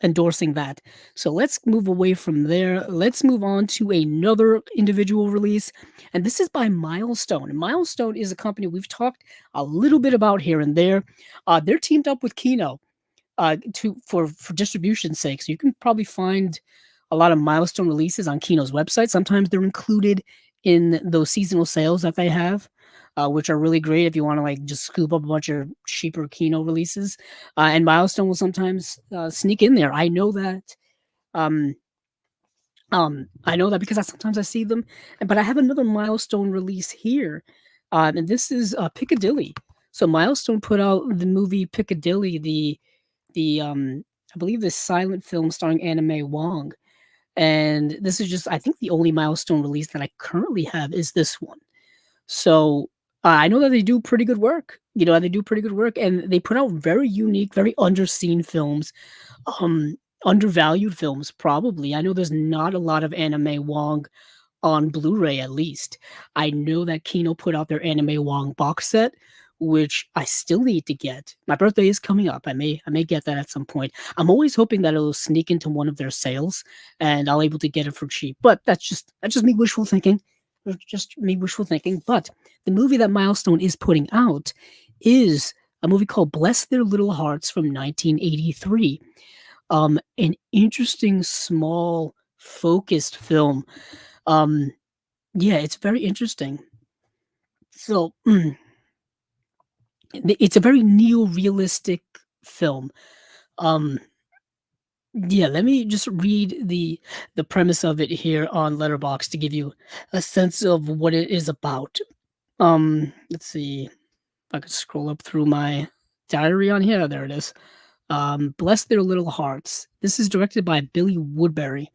endorsing that. So let's move away from there. Let's move on to another individual release, and this is by Milestone. And Milestone is a company we've talked a little bit about here and there. They're teamed up with Kino to for distribution's sake. So you can probably find a lot of Milestone releases on Kino's website. Sometimes they're included in those seasonal sales that they have, which are really great if you want to like just scoop up a bunch of cheaper Kino releases. And Milestone will sometimes sneak in there. Um, I know that because sometimes I see them, but I have another Milestone release here, and this is Piccadilly. So Milestone put out the movie Piccadilly, the I believe this silent film starring Anime Wong, and this is just I think the only Milestone release that I currently have is this one. So I know that they do pretty good work. They do pretty good work, and they put out very unique, very underseen films, um, undervalued films. Probably, I know there's not a lot of Anime Wong on Blu-ray at least. I know that Kino put out their Anime Wong box set, which I still need to get. My birthday is coming up. I may get that at some point. I'm always hoping that it'll sneak into one of their sales and I'll able to get it for cheap. But that's just me wishful thinking. Just me wishful thinking. But the movie that Milestone is putting out is a movie called Bless Their Little Hearts from 1983. An interesting, small, focused film. um, yeah, it's very interesting. So, it's a very neo-realistic film. Um, yeah, let me just read the premise of it here on Letterbox to give you a sense of what it is about. Let's see if I could scroll up through my diary on here. There it is. Bless Their Little Hearts. This is directed by Billy Woodbury.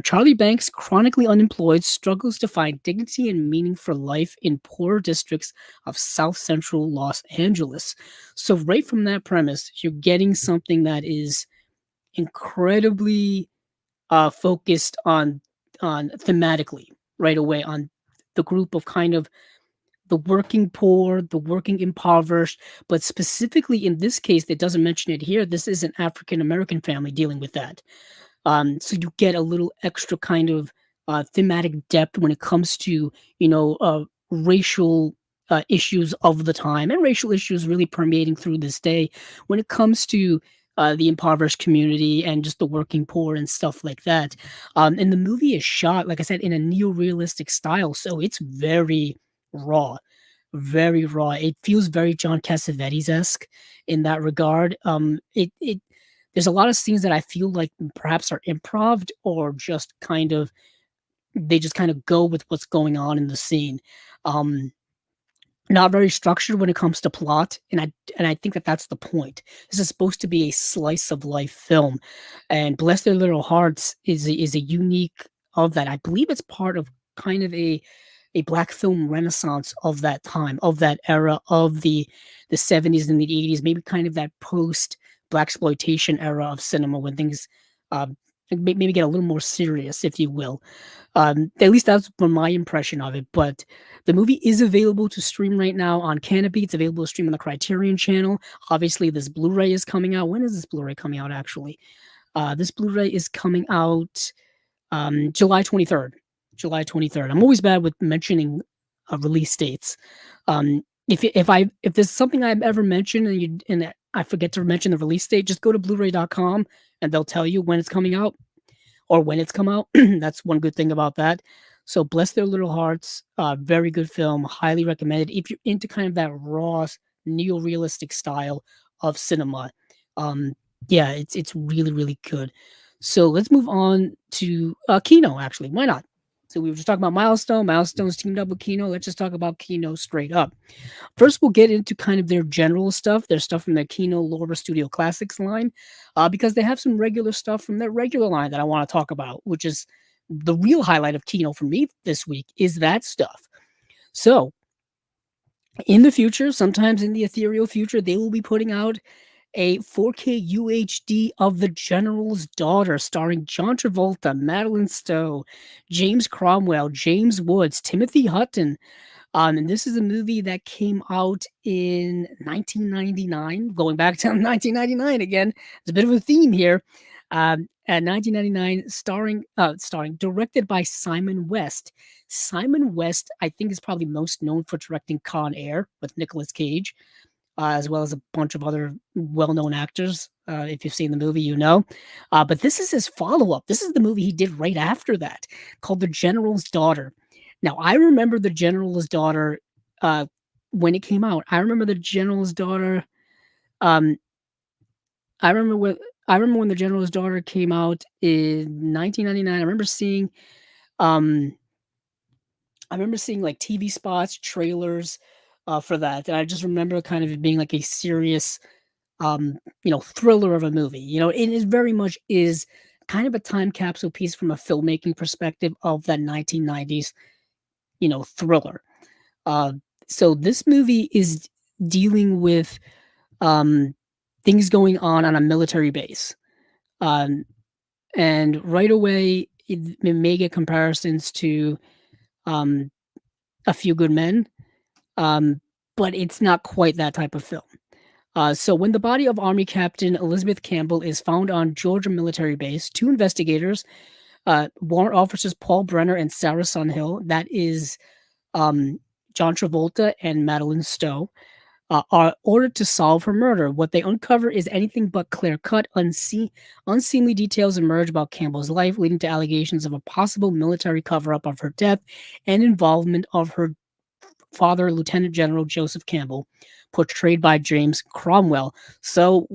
Charlie Banks, chronically unemployed, struggles to find dignity and meaning for life in poorer districts of South Central Los Angeles. So, right from that premise, you're getting something that is incredibly focused on thematically right away on the group of kind of the working poor, the working impoverished, but specifically in this case, it doesn't mention it here. This is an African American family dealing with that. So you get a little extra kind of thematic depth when it comes to racial issues of the time and racial issues really permeating through this day when it comes to the impoverished community and just the working poor and stuff like that. And the movie is shot, like I said, in a neo-realistic style, so it's raw, very raw. It feels very John Cassavetes esque in that regard. It there's a lot of scenes that I feel like perhaps are improv or just kind of they just kind of go with what's going on in the scene. Um, Not very structured when it comes to plot, and I think that that's the point. This is supposed to be a slice of life film, and Bless Their Little Hearts is a unique of that. I believe it's part of kind of a black film renaissance of that time, of that era, of the 70s and the 80s, maybe kind of that post black exploitation era of cinema when things maybe get a little more serious, if you will. At least that's been my impression of it. But the movie is available to stream right now on Canopy. It's available to stream on the Criterion channel. Obviously, this Blu-ray is coming out. When is this Blu-ray coming out? Actually, This Blu-ray is coming out July 23rd. July 23rd. I'm always bad with mentioning release dates. If there's something I've ever mentioned and I forget to mention the release date, just go to Blu-ray.com and they'll tell you when it's coming out or when it's come out. That's one good thing about that. So bless their little hearts. Very good film. Highly recommended if you're into kind of that raw neo-realistic style of cinema. Um, yeah, it's really really good. So let's move on to Kino. Actually, why not? So we were just talking about Milestone. Milestone's teamed up with Kino. Let's just talk about Kino straight up. First, we'll get into kind of their general stuff, their stuff from their Kino Laura Studio Classics line, because they have some regular stuff from their regular line that I want to talk about, which is the real highlight of Kino for me this week is that stuff. So, in the future, sometimes in the ethereal future, they will be putting out a 4K UHD of The General's Daughter, starring John Travolta, Madeline Stowe, James Cromwell, James Woods, Timothy Hutton, and this is a movie that came out in 1999, going back to 1999 again. It's a bit of a theme here. At 1999, directed by Simon West. Simon West, I think, is probably most known for directing Con Air with Nicolas Cage, as well as a bunch of other well-known actors. If you've seen the movie, you know. But this is his follow-up. This is the movie he did right after that, called The General's Daughter. Now, I remember The General's Daughter, when it came out. I remember The General's Daughter, um, I remember when The General's Daughter came out in 1999. Um, I remember seeing, like, TV spots, trailers, for that, and I just remember kind of it being, like, a serious, thriller of a movie, it is very much is kind of a time capsule piece from a filmmaking perspective of that 1990s, thriller. Uh, so this movie is dealing with um, things going on a military base, um, and right away it may get comparisons to um, A Few Good Men, um, but it's not quite that type of film. So when the body of Army Captain Elizabeth Campbell is found on Georgia military base, two investigators, warrant officers Paul Brenner and Sarah Sunhill, that is um, John Travolta and Madeline Stowe, are ordered to solve her murder. What they uncover is anything but clear-cut, unseemly details emerge about Campbell's life, leading to allegations of a possible military cover-up of her death and involvement of her father, Lieutenant General Joseph Campbell, portrayed by James Cromwell. So,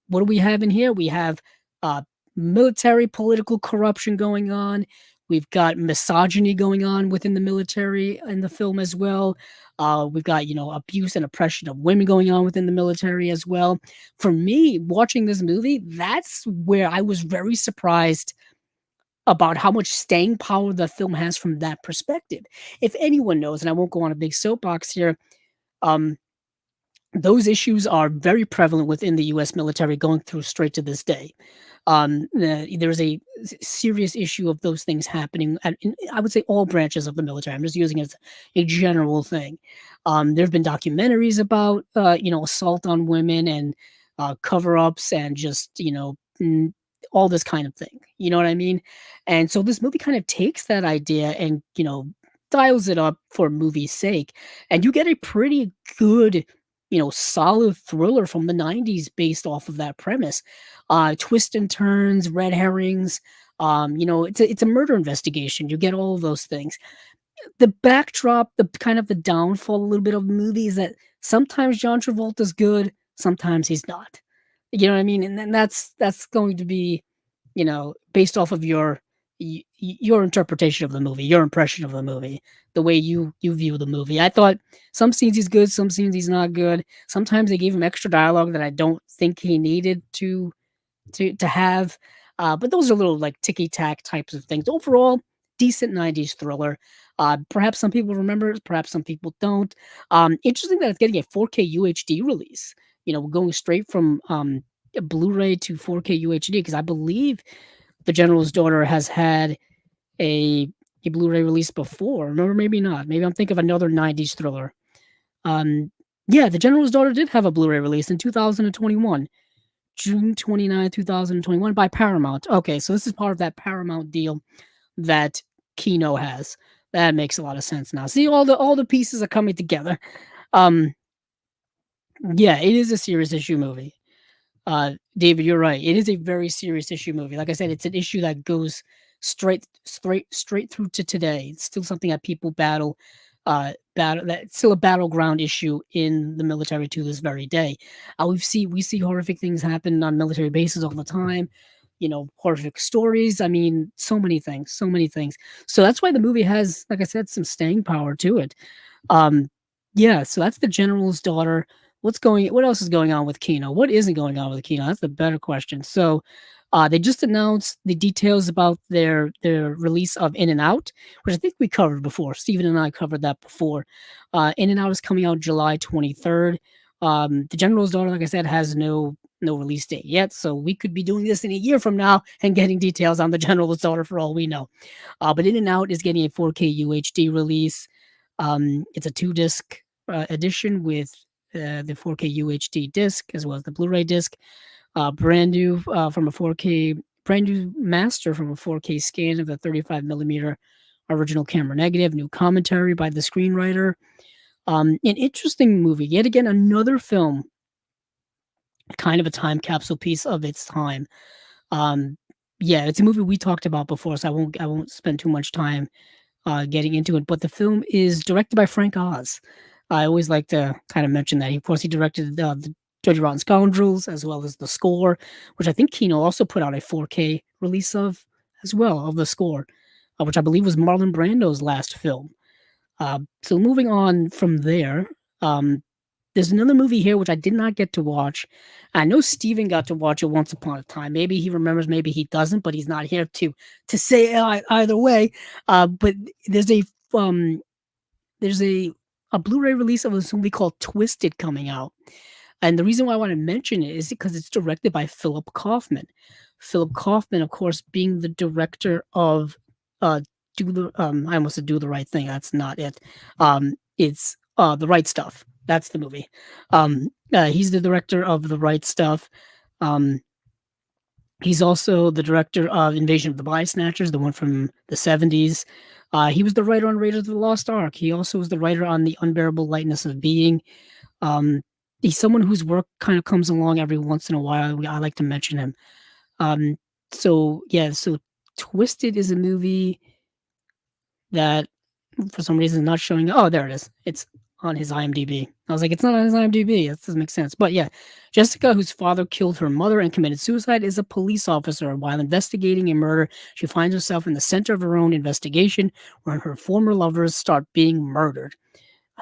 what do we have in here? We have uh, military political corruption going on. We've got misogyny going on within the military in the film as well. We've got, abuse and oppression of women going on within the military as well. For me, watching this movie, that's where I was very surprised about how much staying power the film has from that perspective. If anyone knows, and I won't go on a big soapbox here, um, those issues are very prevalent within the US military going through straight to this day. There's a serious issue of those things happening in, I would say, all branches of the military. I'm just using it as a general thing. There have been documentaries about, assault on women and cover ups and just, all this kind of thing. You know what I mean? And so this movie kind of takes that idea and, dials it up for movie's sake. And you get a pretty good, solid thriller from the 90s based off of that premise. Twists and turns, red herrings. It's a murder investigation. You get all of those things. The backdrop, the kind of the downfall a little bit of the movie is that sometimes John Travolta's good, sometimes he's not. You know what I mean? And then that's going to be, based off of your interpretation of the movie, your impression of the movie, the way you view the movie. I thought some scenes he's good, some scenes he's not good. Sometimes they gave him extra dialogue that I don't think he needed to have. But those are little like ticky tack types of things. Overall, decent 90s thriller. Perhaps some people remember it, perhaps some people don't. Interesting that it's getting a 4K UHD release. Going straight from Blu-ray to 4K UHD because I believe The General's Daughter has had a Blu-ray release before, or maybe not. Maybe I'm thinking of another 90s thriller. Yeah, The General's Daughter did have a Blu-ray release in 2021. June 29, 2021 by Paramount. Okay, so this is part of that Paramount deal that Kino has. That makes a lot of sense now. See, all the pieces are coming together. Um, yeah, it is a serious issue movie. David, you're right. It is a very serious issue movie. Like I said, it's an issue that goes straight through to today. It's still something that people battle that's still a battleground issue in the military to this very day. We see horrific things happen on military bases all the time. Horrific stories. I mean, so many things, so many things. So that's why the movie has, like I said, some staying power to it. Um, yeah, so that's the general's daughter. What else is going on with Kino? What isn't going on with Kino? That's the better question. So, they just announced the details about their release of In and Out, which I think we covered before. Steven and I covered that before. In and Out is coming out July 23rd. The general's daughter, like I said, has no release date yet, so we could be doing this in a year from now and getting details on the general's daughter for all we know. But In and Out is getting a 4K UHD release. It's a two-disc edition with the 4K UHD disc as well as the Blu-ray disc. Brand new master from a 4K scan of the 35 millimeter original camera negative. New commentary by the screenwriter. An interesting movie. Yet again, another film, kind of a time capsule piece of its time. Um, yeah, it's a movie we talked about before, so I won't spend too much time getting into it. But the film is directed by Frank Oz. I always like to kind of mention that. Of course, he directed the Dirty Rotten Scoundrels as well as the score, which I think Kino also put out a 4K release of as well of the score, which I believe was Marlon Brando's last film. So moving on from there, um, there's another movie here which I did not get to watch. I know Steven got to watch it once upon a time. Maybe he remembers, maybe he doesn't, but he's not here to say either way. But there's a um there's a Blu-ray release of this movie called Twisted coming out. And the reason why I want to mention it is because it's directed by Philip Kaufman. Philip Kaufman, of course, being the director of uh I almost said Do the Right Thing. That's not it. It's The Right Stuff. That's the movie. He's the director of The Right Stuff. Um, he's also the director of Invasion of the Body Snatchers, the one from the 70s. He was the writer on Raiders of the Lost Ark. He also was the writer on The Unbearable Lightness of Being. Um, he's someone whose work kind of comes along every once in a while. I like to mention him. Um, so Twisted is a movie that for some reason is not showing. Oh, there it is. It's on his IMDb. I was like, it's not on his IMDb. That doesn't make sense. But yeah, Jessica, whose father killed her mother and committed suicide, is a police officer. While investigating a murder, she finds herself in the center of her own investigation, where her former lovers start being murdered.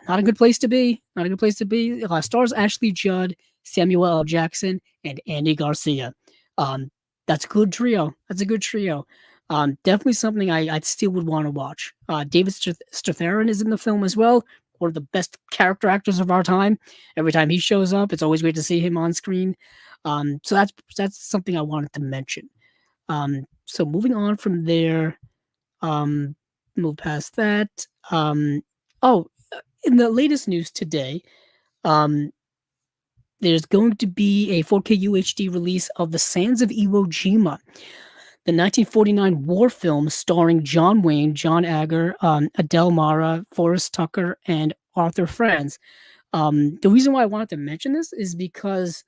Not a good place to be. Not a good place to be. Stars Ashley Judd, Samuel L. Jackson, and Andy Garcia. Um, that's a good trio. That's a good trio. Definitely something I still would want to watch. David Strathairn is in the film as well. One of the best character actors of our time. Every time he shows up, it's always great to see him on screen. So that's something I wanted to mention. So moving on from there, um, move past that. Oh, in the latest news today, um, there's going to be a 4K UHD release of The Sands of Iwo Jima, the 1949 war film starring John Wayne, John Agger, Adele Mara, Forrest Tucker, and Arthur Franz. The reason why I wanted to mention this is because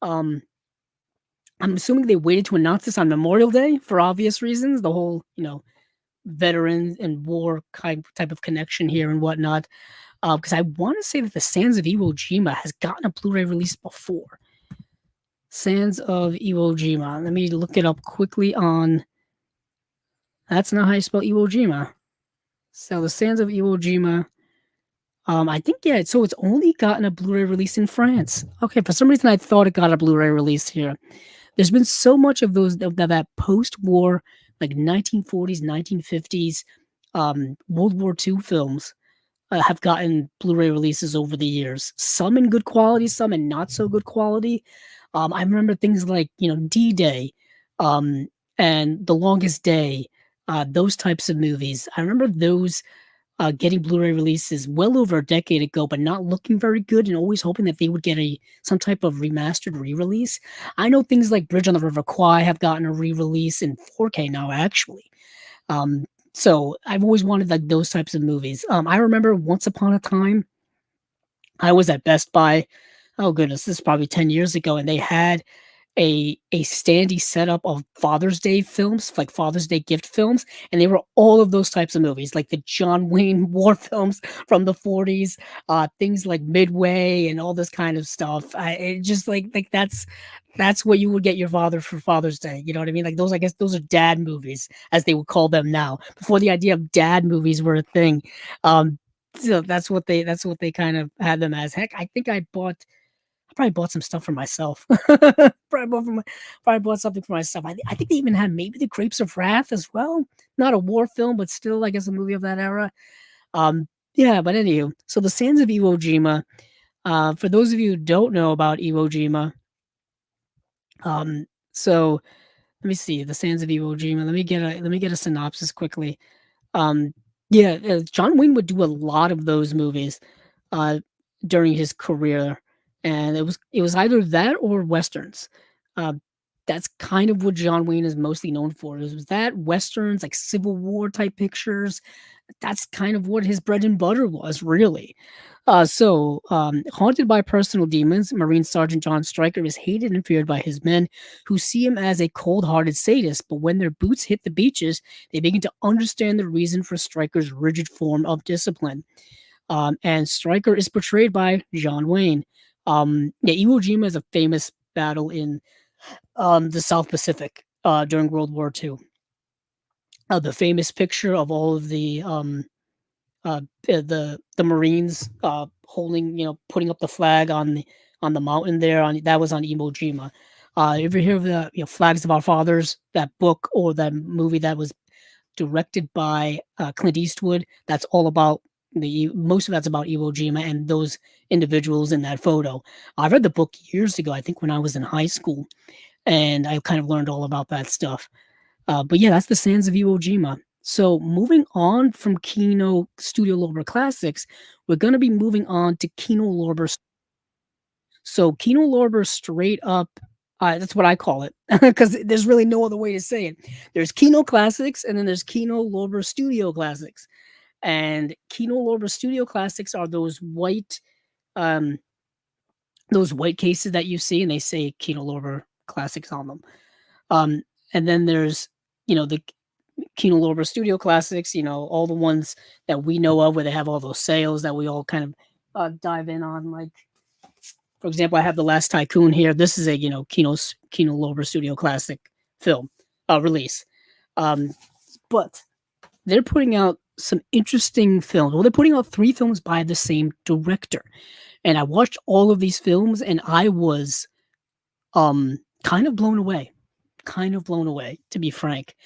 um, I'm assuming they waited to announce this on Memorial Day for obvious reasons. The whole, veterans and war type of connection here and whatnot. Because I want to say that The Sands of Iwo Jima has gotten a Blu-ray release before. Sands of Iwo Jima. Let me look it up quickly on. That's not how you spell Iwo Jima. So The Sands of Iwo Jima. I think yeah. So it's only gotten a Blu-ray release in France. Okay, for some reason I thought it got a Blu-ray release here. There's been so much of those that post-war, like 1940s, 1950s, World War II films have gotten Blu-ray releases over the years. Some in good quality, some in not so good quality. I remember things like D-Day, and The Longest Day, those types of movies. I remember those getting Blu-ray releases well over a decade ago, but not looking very good, and always hoping that they would get a some type of remastered re-release. I know things like Bridge on the River Kwai have gotten a re-release in 4K now, actually. Um, so I've always wanted like those types of movies. I remember once upon a time I was at Best Buy. Oh goodness, this is probably 10 years ago, and they had a standee setup of Father's Day films, like Father's Day gift films, and they were all of those types of movies, like the John Wayne war films from the 40s, things like Midway and all this kind of stuff. It just that's what you would get your father for Father's Day. You know what I mean? Like those, I guess those are dad movies, as they would call them now. Before the idea of dad movies were a thing, um, so that's what they kind of had them as. Heck, I probably bought some stuff for myself. Probably bought something for myself. I think they even had maybe The Grapes of Wrath as well. Not a war film, but still, I guess, a movie of that era. Yeah, but anywho, so The Sands of Iwo Jima. For those of you who don't know about Iwo Jima, so let me see, The Sands of Iwo Jima. Let me get a synopsis quickly. Um, yeah, John Wayne would do a lot of those movies uh, during his career, and it was either that or westerns. Uh, that's kind of what John Wayne is mostly known for. It was that westerns, like Civil War type pictures. That's kind of what his bread and butter was, really. Haunted by personal demons, Marine Sergeant John Stryker is hated and feared by his men, who see him as a cold-hearted sadist. But when their boots hit the beaches, they begin to understand the reason for Stryker's rigid form of discipline. And Stryker is portrayed by John Wayne. Yeah, Iwo Jima is a famous battle in the South Pacific during World War II. The famous picture of all of the Marines holding, putting up the flag on the mountain there. On that was on Iwo Jima. You ever hear of the Flags of Our Fathers, that book or that movie that was directed by Clint Eastwood? That's all about most of that's about Iwo Jima and those individuals in that photo. I read the book years ago, I think when I was in high school, and I kind of learned all about that stuff. But yeah, that's the Sands of Iwo Jima. So moving on from Kino Studio Lorber Classics, we're going to be moving on to Kino Lorber. So Kino Lorber straight up, that's what I call it, because there's really no other way to say it. There's Kino Classics, and then there's Kino Lorber Studio Classics. And Kino Lorber Studio Classics are um, those white cases that you see, and they say Kino Lorber Classics on them. Um, and then there's the Kino Lorber Studio Classics, all the ones that we know of where they have all those sales that we all kind of dive in on. Like, for example, I have The Last Tycoon here. This is a Kino Lorber Studio Classic film release. But they're putting out some interesting films. Well, they're putting out 3 films by the same director. And I watched all of these films and I was kind of blown away. Kind of blown away, to be frank.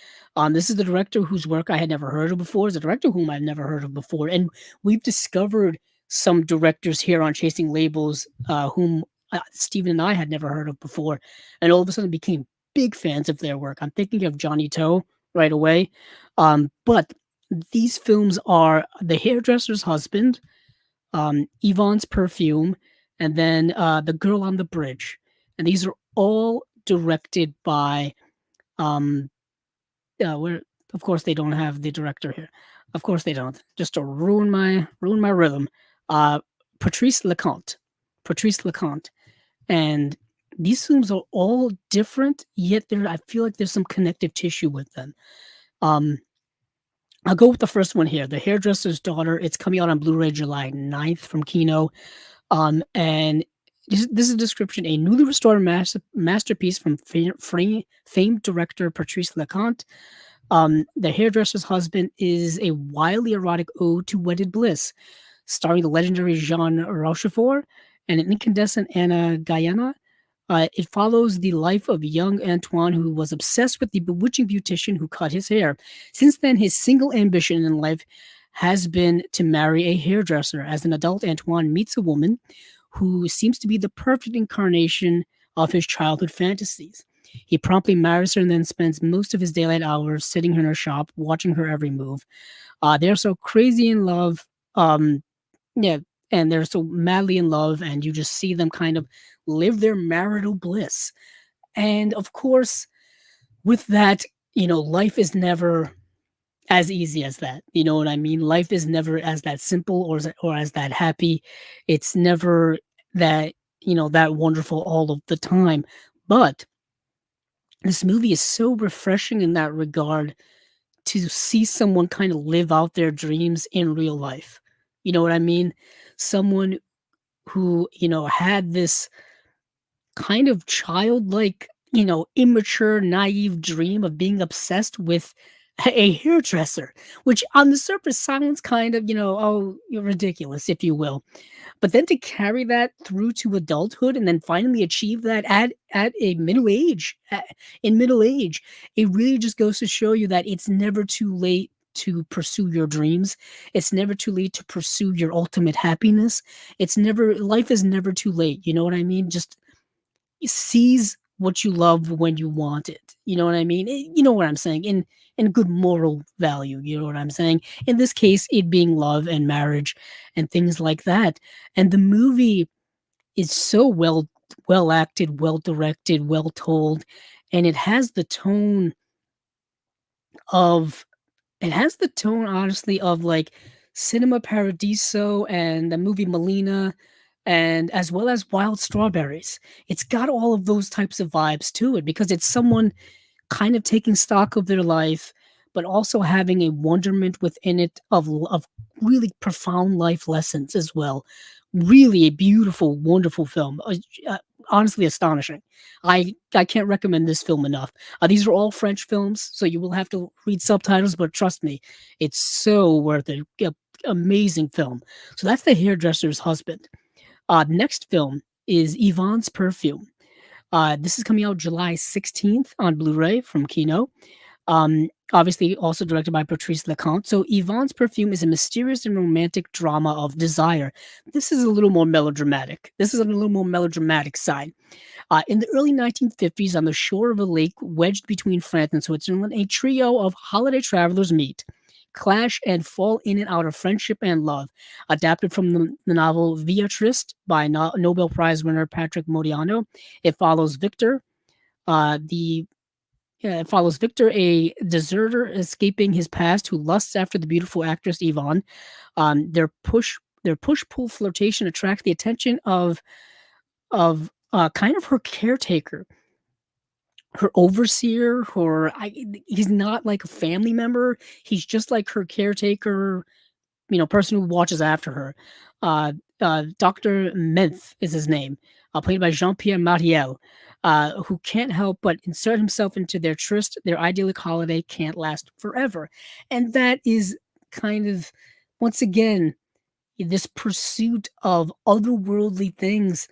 This is the director whose work I had never heard of before. It's a director whom I've never heard of before. And we've discovered some directors here on Chasing Labels whom Steven and I had never heard of before. And all of a sudden became big fans of their work. I'm thinking of Johnny Toe right away. But these films are The Hairdresser's Husband, Yvonne's Perfume, and then The Girl on the Bridge. And these are all directed by where of course they don't have the director here. Of course they don't. Just to ruin my rhythm. Uh Patrice Leconte. Patrice Leconte. And these films are all different, yet I feel like there's some connective tissue with them. Um I'll go with the first one here, The Hairdresser's Daughter. It's coming out on Blu-ray July 9th from Kino. And this is a description: a newly restored masterpiece from famed director Patrice Leconte. The Hairdresser's Husband is a wildly erotic ode to wedded bliss, starring the legendary Jean Rochefort and an incandescent Anna Guyana. It follows the life of young Antoine, who was obsessed with the bewitching beautician who cut his hair. Since then, his single ambition in life has been to marry a hairdresser. As an adult, Antoine meets a woman who seems to be the perfect incarnation of his childhood fantasies. He promptly marries her and then spends most of his daylight hours sitting in her shop, watching her every move. They're so crazy in love. Um, yeah, and they're so madly in love, and you just see them kind of live their marital bliss. And of course, with that, life is never as easy as that. You know what I mean? Life is never as that simple or as that happy. It's never that, that wonderful all of the time. But this movie is so refreshing in that regard to see someone kind of live out their dreams in real life. You know what I mean? Someone who, had this kind of childlike, immature, naive dream of being obsessed with a hairdresser, which on the surface sounds kind of, oh, you're ridiculous, if you will. But then to carry that through to adulthood and then finally achieve that at a middle age, in middle age, it really just goes to show you that it's never too late to pursue your dreams. It's never too late to pursue your ultimate happiness. Life is never too late. You know what I mean? Just seize what you love when you want it. You know what I mean? You know what I'm saying? In good moral value, you know what I'm saying? In this case, it being love and marriage and things like that. And the movie is so well acted, well directed, well told, and of it has the tone, honestly, of, like, Cinema Paradiso and the movie Melina, and as well as Wild Strawberries. It's got all of those types of vibes to it because it's someone kind of taking stock of their life, but also having a wonderment within it of really profound life lessons as well. Really a beautiful, wonderful film. Honestly astonishing. I can't recommend this film enough. These are all French films, so you will have to read subtitles, but trust me, it's so worth it. Amazing film. So that's The Hairdresser's Husband. Next film is Yvonne's Perfume. This is coming out July 16th on Blu-ray from Kino. Obviously, also directed by Patrice Leconte. So, Yvonne's Perfume is a mysterious and romantic drama of desire. This is a little more melodramatic. This is on a little more melodramatic side. In the early 1950s, on the shore of a lake wedged between France and Switzerland, a trio of holiday travelers meet, clash, and fall in and out of friendship and love. Adapted from the novel Via Triste by Nobel Prize winner Patrick Modiano, it follows Victor, the it follows Victor, a deserter escaping his past who lusts after the beautiful actress Yvonne. Their push pull flirtation attracts the attention of kind of her caretaker, her overseer, he's not like a family member. He's just like her caretaker, person who watches after her. Dr. Menth is his name, played by Jean-Pierre Mariel, who can't help but insert himself into their tryst. Their idyllic holiday can't last forever. And that is kind of, once again, this pursuit of otherworldly things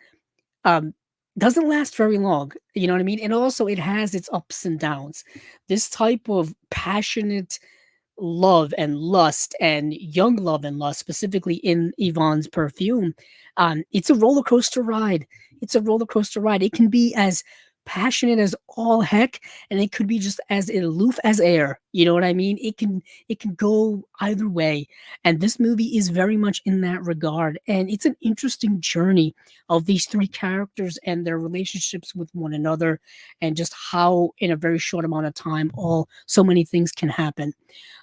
um, doesn't last very long. You know what I mean? And also, it has its ups and downs. This type of passionate love and lust and young love and lust, specifically in Yvonne's Perfume, it's a roller coaster ride. It's a roller coaster ride. It can be as passionate as all heck, and it could be just as aloof as air. You know what I mean? It can go either way, and this movie is very much in that regard. And it's an interesting journey of these three characters and their relationships with one another, and just how in a very short amount of time, all so many things can happen.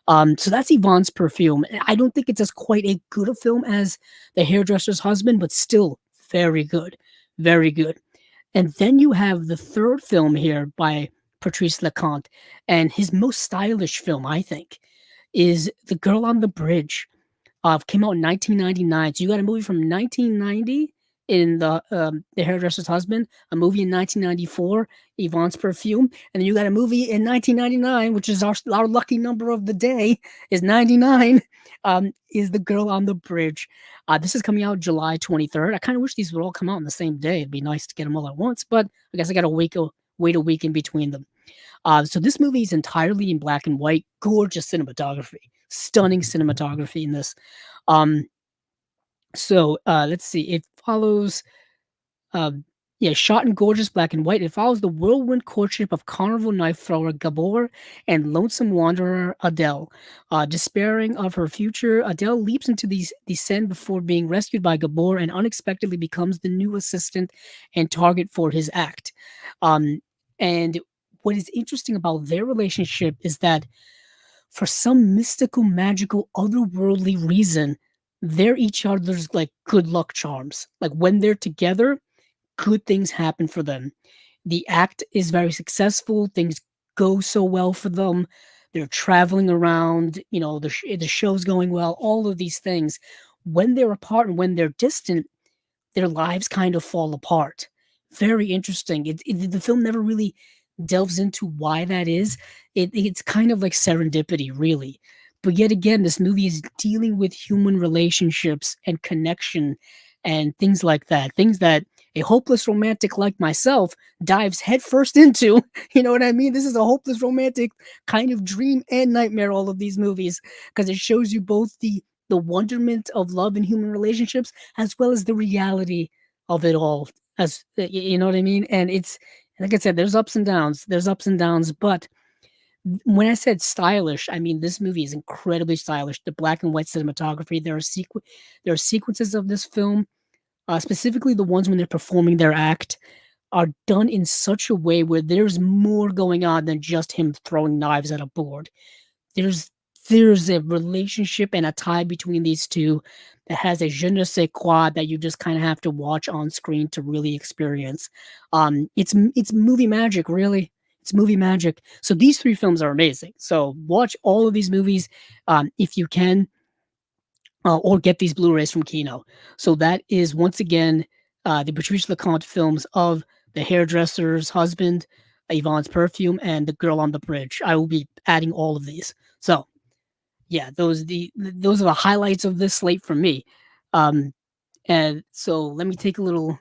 So that's Yvonne's Perfume. And I don't think it's as quite a good a film as The Hairdresser's Husband, but still very good. Very good. And then you have the third film here by Patrice Leconte, and his most stylish film, I think, is The Girl on the Bridge. Came out in 1999. So you got a movie from 1990 in the Hairdresser's Husband, a movie in 1994, Yvonne's Perfume, and then you got a movie in 1999, which is our lucky number of the day, is 99. Is The Girl on the Bridge. This is coming out July 23rd. I kind of wish these would all come out on the same day. It'd be nice to get them all at once, but I guess I got to wait a week in between them. So this movie is entirely in black and white, gorgeous cinematography, stunning cinematography in this. Um, let's see. It follows. Uh, Yeah, shot in gorgeous black and white, it follows the whirlwind courtship of carnival knife thrower Gabor and lonesome wanderer Adele. Despairing of her future, Adele leaps into the Seine before being rescued by Gabor and unexpectedly becomes the new assistant and target for his act. Um, and what is interesting about their relationship is that for some mystical, magical, otherworldly reason, they're each other's like good luck charms. Like when they're together, good things happen for them. The act is very successful. Things go so well for them. They're traveling around, the show's going well, all of these things. When they're apart and when they're distant, their lives kind of fall apart. Very interesting. The film never really delves into why that is. It's kind of like serendipity, really. But yet again, this movie is dealing with human relationships and connection and things like that. Things that a hopeless romantic like myself dives headfirst into. You know what I mean? This is a hopeless romantic kind of dream and nightmare, all of these movies, because it shows you both the wonderment of love and human relationships as well as the reality of it all. You know what I mean? And it's like I said, there's ups and downs. There's ups and downs, but when I said stylish, I mean this movie is incredibly stylish. The black and white cinematography. There are sequences of this film, specifically the ones when they're performing their act, are done in such a way where there's more going on than just him throwing knives at a board. There's there's a relationship and a tie between these 2 that has a je ne sais quoi that you just kinda have to watch on screen to really experience. It's movie magic, really. It's movie magic. So these 3 films are amazing. So watch all of these movies, if you can, or get these Blu-rays from Kino. So that is once again, the Patrice Leconte films of The Hairdresser's Husband, Yvonne's Perfume, and The Girl on the Bridge. I will be adding all of these. So yeah, those are the highlights of this slate for me. Um, and so let me take a little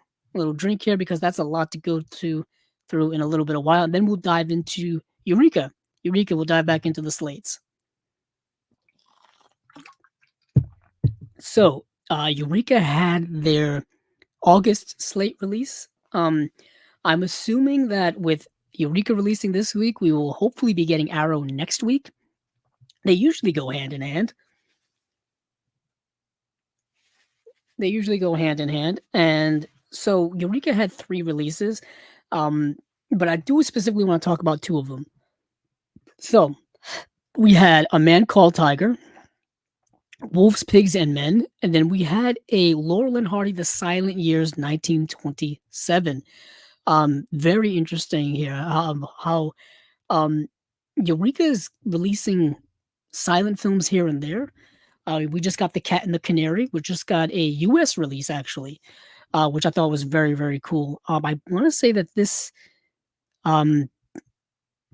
drink here because that's a lot to go through in a little bit of while. And then we'll dive into Eureka. Eureka will dive back into the slates. So Eureka had their August slate release. I'm assuming that with Eureka releasing this week, we will hopefully be getting Arrow next week. They usually go hand in hand. They usually go hand in hand. And so Eureka had 3 releases, um, but I do specifically want to talk about 2 of them. So we had A Man Called Tiger, Wolves, Pigs, and Men, and then we had a Laurel and Hardy, The Silent Years, 1927. Very interesting here, how Eureka is releasing silent films here and there. We just got The Cat and the Canary, which just got a US release actually, which I thought was very, very cool. I want to say that um,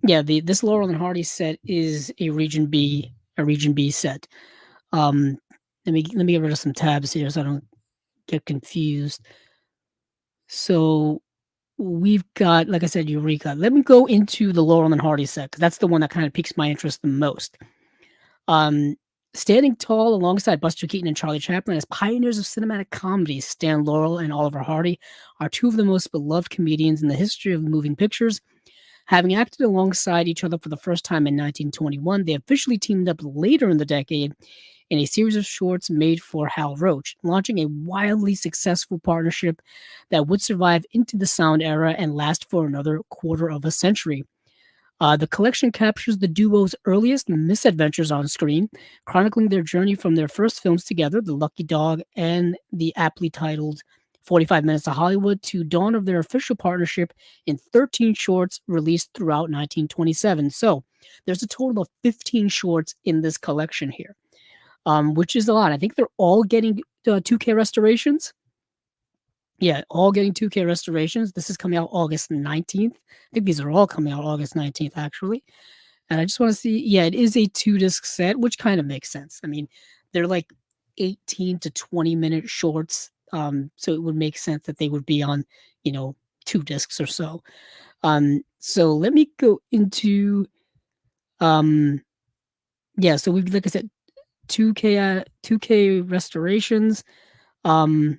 this Laurel and Hardy set is a Region B set. Um, let me get rid of some tabs here so I don't get confused. So we've got, like I said, Eureka. Let me go into the Laurel and Hardy set because that's the one that kind of piques my interest the most. Um, Standing tall alongside Buster Keaton and Charlie Chaplin as pioneers of cinematic comedy, Stan Laurel and Oliver Hardy are 2 of the most beloved comedians in the history of moving pictures. Having acted alongside each other for the first time in 1921, they officially teamed up later in the decade in a series of shorts made for Hal Roach, launching a wildly successful partnership that would survive into the sound era and last for another quarter of a century. The collection captures the duo's earliest misadventures on screen, chronicling their journey from their first films together, The Lucky Dog and the aptly titled 45 Minutes to Hollywood, to dawn of their official partnership in 13 shorts released throughout 1927. So there's a total of 15 shorts in this collection here, which is a lot. I think they're all getting 2K restorations. Yeah, all getting 2K restorations. This is coming out August 19th. I think these are all coming out August 19th, actually. And I just want to see, yeah, it is a 2-disc set, which kind of makes sense. I mean, they're like 18 to 20-minute shorts. So it would make sense that they would be on, you know, 2 discs or so. So let me go into, um, yeah, so we've, like I said, 2K restorations. Um,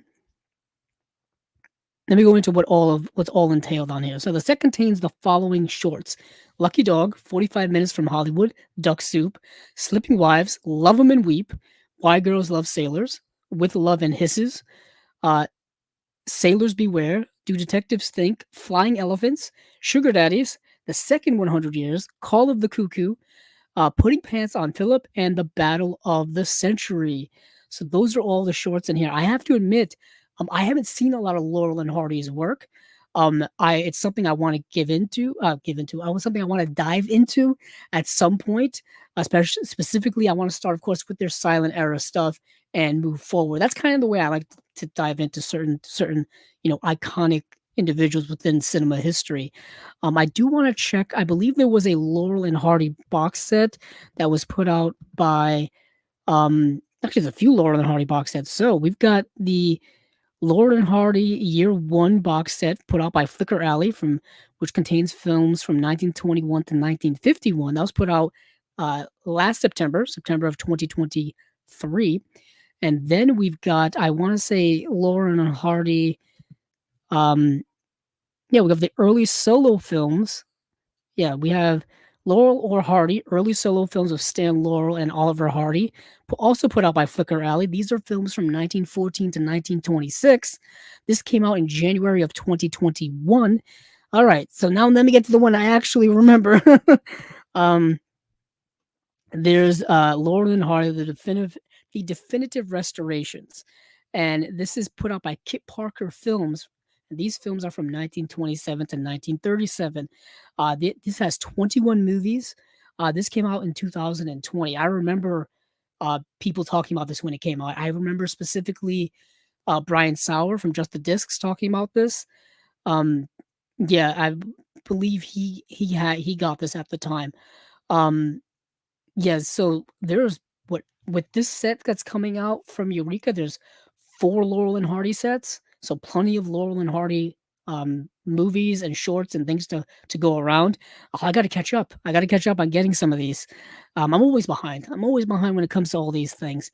let me go into what's all entailed on here. So the set contains the following shorts: Lucky Dog, 45 Minutes from Hollywood, Duck Soup, Sleeping Wives, Love 'Em and Weep, Why Girls Love Sailors, With Love and Hisses, uh, Sailors Beware, Do Detectives Think, Flying Elephants, Sugar Daddies, The Second 100 Years, Call of the Cuckoo, Putting Pants on Philip, and The Battle of the Century. So those are all the shorts in here. I have to admit, I haven't seen a lot of Laurel and Hardy's work. I It's something I want to give into. Something I want to dive into at some point. Especially specifically, I want to start, of course, with their silent era stuff and move forward. That's kind of the way I like to dive into certain iconic individuals within cinema history. I do want to check. I believe there was a Laurel and Hardy box set that was put out by. Actually, there's a few Laurel and Hardy box sets. So we've got the Laurel and Hardy Year One box set put out by Flicker Alley, which contains films from 1921 to 1951. That was put out last September of 2023. And then we've got, I want to say, Laurel and Hardy. Um, yeah, we have the early solo films. Yeah, we have Laurel or Hardy, early solo films of Stan Laurel and Oliver Hardy, also put out by Flicker Alley. These are films from 1914 to 1926. This came out in January of 2021. All right, so now let me get to the one I actually remember. um, there's Laurel and Hardy, the definitive restorations, and this is put out by Kit Parker Films. And these films are from 1927 to 1937. This has 21 movies. This came out in 2020. I remember people talking about this when it came out. I remember specifically Brian Sauer from Just the Discs talking about this. Um, yeah, I believe he got this at the time. Um, yeah, so there's what with this set that's coming out from Eureka, there's 4 Laurel and Hardy sets, so plenty of Laurel and Hardy, movies and shorts and things to go around. Oh, I gotta catch up. I gotta catch up on getting some of these. I'm always behind. I'm always behind when it comes to all these things.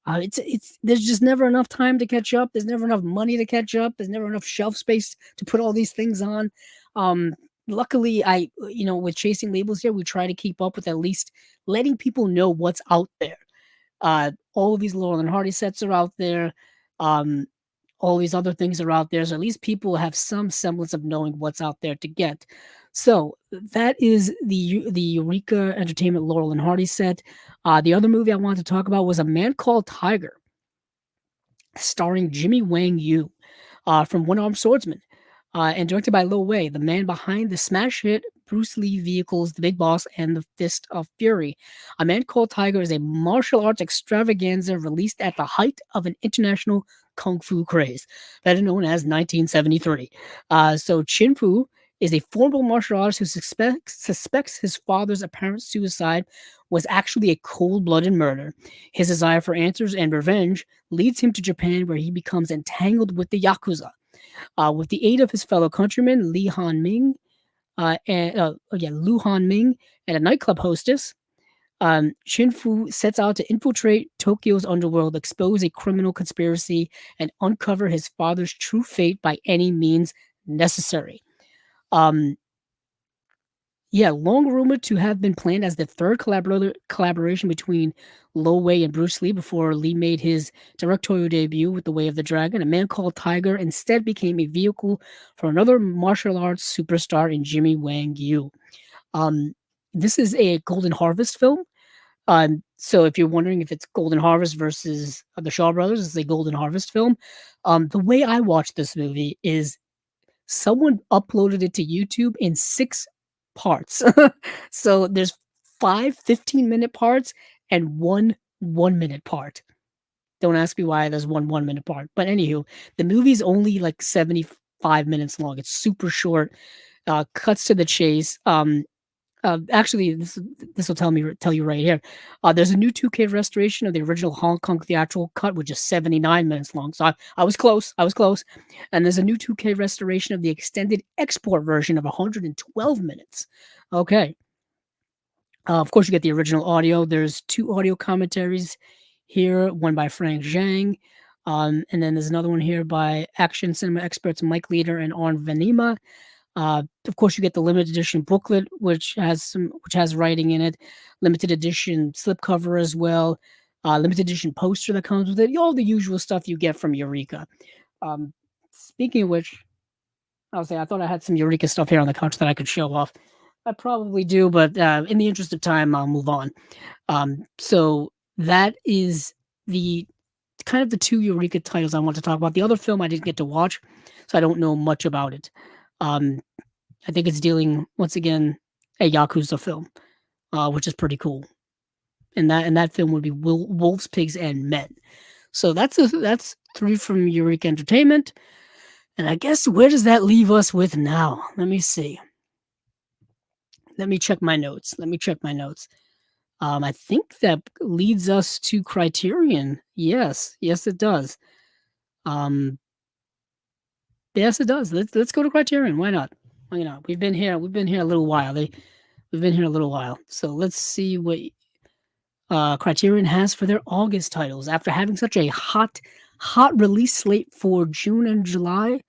It's there's just never enough time to catch up. There's never enough money to catch up. There's never enough shelf space to put all these things on. Luckily, with Chasing Labels here, we try to keep up with at least letting people know what's out there. All of these Laurel and Hardy sets are out there. Um, all these other things are out there. So at least people have some semblance of knowing what's out there to get. So that is the Eureka Entertainment Laurel and Hardy set. The other movie I wanted to talk about was A Man Called Tiger, starring Jimmy Wang Yu, from One Armed Swordsman, and directed by Lo Wei, the man behind the smash hit Bruce Lee vehicles The Big Boss and The Fist of Fury. A Man Called Tiger is a martial arts extravaganza released at the height of an international kung fu craze, better known as 1973. So Chin Fu is a former martial artist who suspects his father's apparent suicide was actually a cold-blooded murder. His desire for answers and revenge leads him to Japan, where he becomes entangled with the Yakuza. With the aid of his fellow countrymen, Lu Han Ming, and a nightclub hostess, Chin Fu sets out to infiltrate Tokyo's underworld, expose a criminal conspiracy, and uncover his father's true fate by any means necessary. Um, yeah, long rumored to have been planned as the third collaboration between Lo Wei and Bruce Lee before Lee made his directorial debut with The Way of the Dragon. A Man Called Tiger instead became a vehicle for another martial arts superstar in Jimmy Wang Yu. Um, this is a Golden Harvest film. So if you're wondering if it's Golden Harvest versus the Shaw Brothers, it's a Golden Harvest film. The way I watched this movie is someone uploaded it to YouTube in 6 parts. So there's 5 15-minute parts and 1 1-minute part. Don't ask me why there's 1 1-minute part. But anywho, the movie's only like 75 minutes long. It's super short, cuts to the chase. Actually, this will tell you right here. There's a new 2K restoration of the original Hong Kong theatrical cut, which is 79 minutes long. So I was close. I was close. And there's a new 2K restoration of the extended export version of 112 minutes. Okay. Of course, you get the original audio. There's 2 audio commentaries here, one by Frank Zhang. And then there's another one here by action cinema experts Mike Leader and Arn Venema. Of course, you get the limited edition booklet, which has writing in it, limited edition slipcover as well, limited edition poster that comes with it, all the usual stuff you get from Eureka. Um, Speaking of which, I'll say I thought I had some Eureka stuff here on the couch that I could show off. I probably do, but in the interest of time, I'll move on. So that is the kind of the two Eureka titles I want to talk about. The other film I didn't get to watch, so I don't know much about it. Um, I think it's dealing once again a Yakuza film, which is pretty cool. And that film would be Wolves, Pigs, and Men. So that's three from Eureka Entertainment. And I guess where does that leave us with now? Let me see. Let me check my notes. I think that leads us to Criterion. Yes, it does. Um, yes, it does. Let's go to Criterion. Why not? Why not? We've been here. We've been here a little while. We've been here a little while. So let's see what Criterion has for their August titles. After having such a hot release slate for June and July,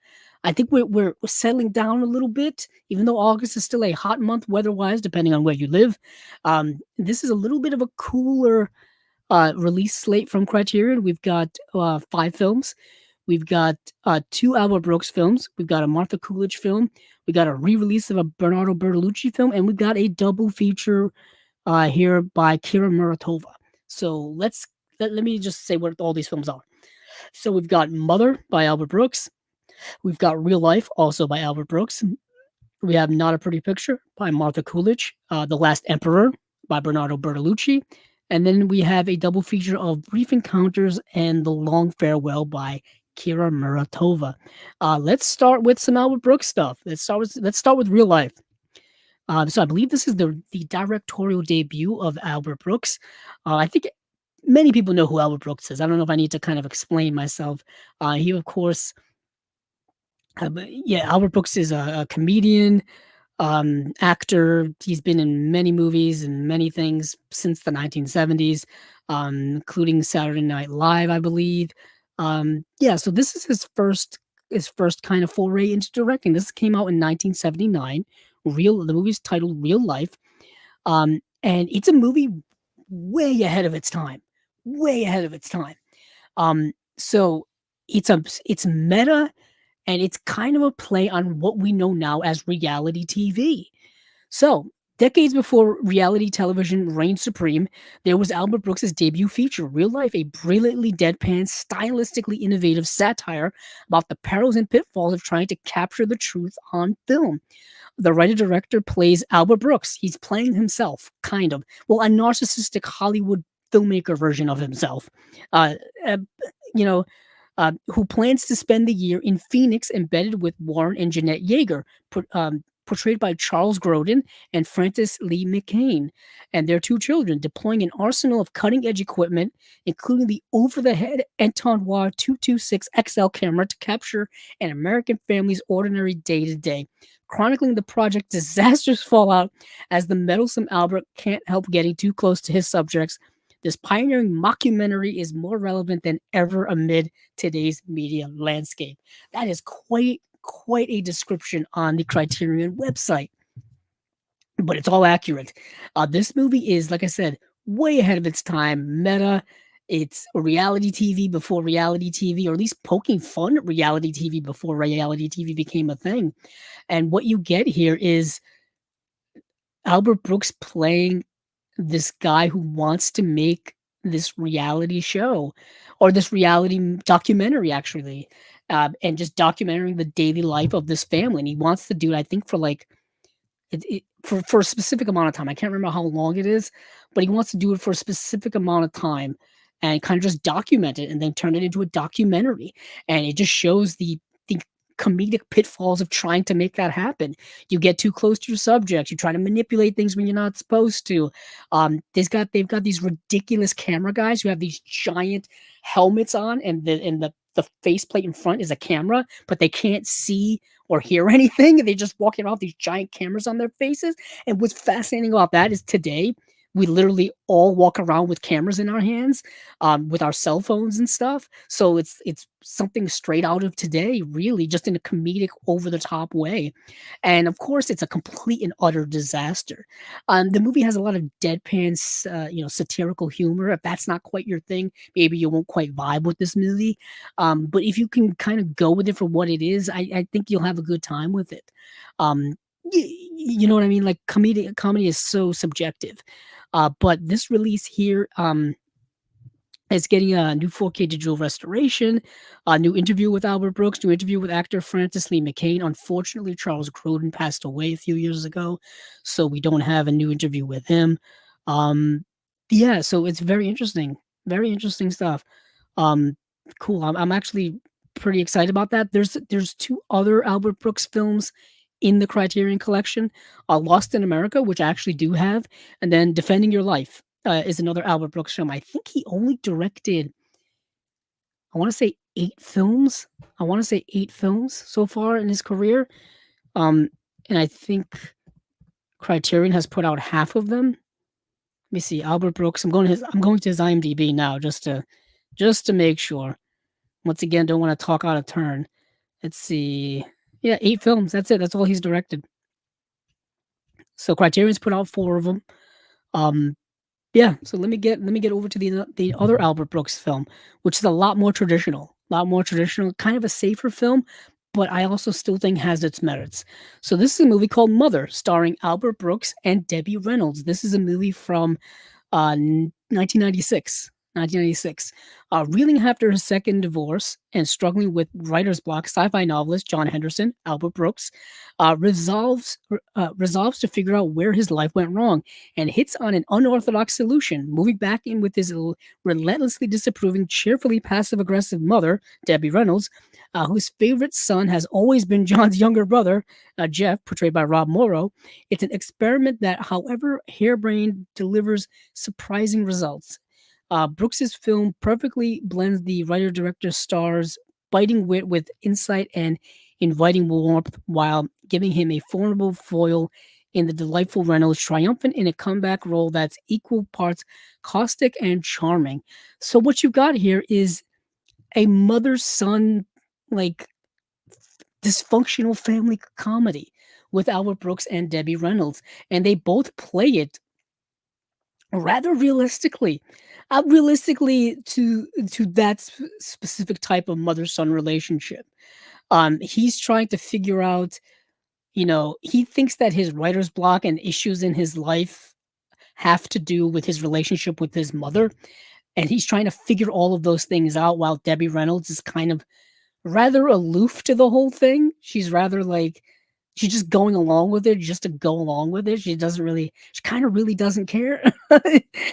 I think we're settling down a little bit, even though August is still a hot month weather-wise, depending on where you live. This is a little bit of a cooler release slate from Criterion. We've got 5 films. We've got 2 Albert Brooks films. We've got a Martha Coolidge film. We got a re-release of a Bernardo Bertolucci film, and we've got a double feature here by Kira Muratova. So let me just say what all these films are. So we've got Mother by Albert Brooks. We've got Real Life, also by Albert Brooks. We have Not a Pretty Picture by Martha Coolidge. The Last Emperor by Bernardo Bertolucci. And then we have a double feature of Brief Encounters and The Long Farewell by Kira Muratova. Let's start with some Albert Brooks stuff. Let's start with Real Life. So I believe this is the directorial debut of Albert Brooks. I think many people know who Albert Brooks is. I don't know if I need to kind of explain myself. He, of course, Albert Brooks is a comedian, actor. He's been in many movies and many things since the 1970s, including Saturday Night Live, I believe. So this is his first kind of foray into directing. This came out in 1979. The movie's titled Real Life, and it's a movie way ahead of its time, way ahead of its time. So it's meta, and it's kind of a play on what we know now as reality TV. So, decades before reality television reigned supreme, there was Albert Brooks' debut feature, Real Life, a brilliantly deadpan, stylistically innovative satire about the perils and pitfalls of trying to capture the truth on film. The writer-director plays Albert Brooks. He's playing himself, kind of. Well, a narcissistic Hollywood filmmaker version of himself. Uh, uh, you know, who plans to spend the year in Phoenix embedded with Warren and Jeanette Yeager, portrayed by Charles Grodin and Francis Lee McCain, and their 2 children, deploying an arsenal of cutting-edge equipment, including the over-the-head Entonnoir 226 XL camera to capture an American family's ordinary day-to-day, chronicling the project's disastrous fallout as the meddlesome Albert can't help getting too close to his subjects. This pioneering mockumentary is more relevant than ever amid today's media landscape. That is quite a description on the Criterion website, but it's all accurate. This movie is, like I said, way ahead of its time. Meta. It's reality TV before reality TV, or at least poking fun at reality TV before reality TV became a thing. And what you get here is Albert Brooks playing this guy who wants to make this reality show, or this reality documentary, actually, and just documenting the daily life of this family. And he wants to do it, I think, for like for a specific amount of time. I can't remember how long it is, but he wants to do it for a specific amount of time and kind of just document it and then turn it into a documentary. And it just shows the comedic pitfalls of trying to make that happen. You get too close to your subjects. You try to manipulate things when you're not supposed to. They've got these ridiculous camera guys who have these giant helmets on, and the faceplate in front is a camera, but they can't see or hear anything. They're just walking around with these giant cameras on their faces. And what's fascinating about that is today, we literally all walk around with cameras in our hands, with our cell phones and stuff. So it's something straight out of today, really, just in a comedic, over the top way. And of course, it's a complete and utter disaster. The movie has a lot of deadpan, satirical humor. If that's not quite your thing, maybe you won't quite vibe with this movie. But if you can kind of go with it for what it is, I think you'll have a good time with it. Um, you know what I mean? Like comedy is so subjective. But this release here, is getting a new 4K digital restoration, a new interview with Albert Brooks, new interview with actor Francis Lee McCain. Unfortunately, Charles Grodin passed away a few years ago, so we don't have a new interview with him. Um, yeah, so it's very interesting stuff. Um, cool. I'm actually pretty excited about that. There's two other Albert Brooks films in the Criterion collection, Lost in America, which I actually do have, and then Defending Your Life is another Albert Brooks film. I think he only directed, I want to say 8 films. I want to say 8 films so far in his career. Um, and I think Criterion has put out half of them. Let me see, Albert Brooks. I'm going to his IMDb now just to make sure. Once again, don't want to talk out of turn. Let's see. Yeah, 8 films. That's it. That's all he's directed. So Criterion's put out 4 of them. Um, Yeah, so let me get over to the other Albert Brooks film, which is a lot more traditional, kind of a safer film, but I also still think has its merits. So this is a movie called Mother, starring Albert Brooks and Debbie Reynolds. This is a movie from 1996. 1996. Reeling after her second divorce and struggling with writer's block, sci-fi novelist John Henderson, Albert Brooks, resolves to figure out where his life went wrong and hits on an unorthodox solution, moving back in with his relentlessly disapproving, cheerfully passive-aggressive mother, Debbie Reynolds, whose favorite son has always been John's younger brother, Jeff, portrayed by Rob Morrow. It's an experiment that, however harebrained, delivers surprising results. Brooks's film perfectly blends the writer-director star's biting wit with insight and inviting warmth, while giving him a formidable foil in the delightful Reynolds, triumphant in a comeback role that's equal parts caustic and charming. So what you've got here is a mother-son, like, dysfunctional family comedy with Albert Brooks and Debbie Reynolds, and they both play it rather realistically to that specific type of mother-son relationship. He's trying to figure out, he thinks that his writer's block and issues in his life have to do with his relationship with his mother, and he's trying to figure all of those things out while Debbie Reynolds is kind of rather aloof to the whole thing. She's rather like she's just going along with it just to go along with it. She kind of really doesn't care.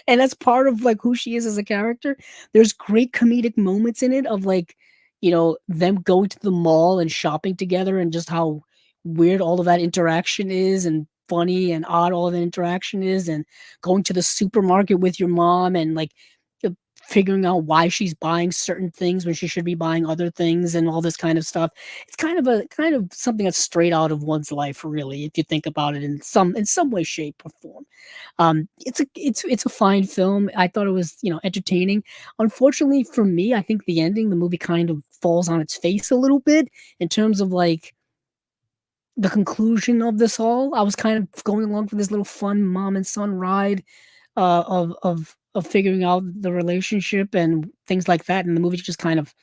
And that's part of like who she is as a character. There's great comedic moments in it of like, them going to the mall and shopping together and just how weird all of that interaction is and funny and odd all of the interaction is, and going to the supermarket with your mom and like uh, figuring out why she's buying certain things when she should be buying other things and all this kind of stuff. It's kind of something that's straight out of one's life, really, if you think about it in some way, shape, or form. It's a fine film. I thought it was, entertaining. Unfortunately for me, I think the movie kind of falls on its face a little bit in terms of like the conclusion of this all. I was kind of going along for this little fun mom and son ride, of figuring out the relationship and things like that, and the movie just kind of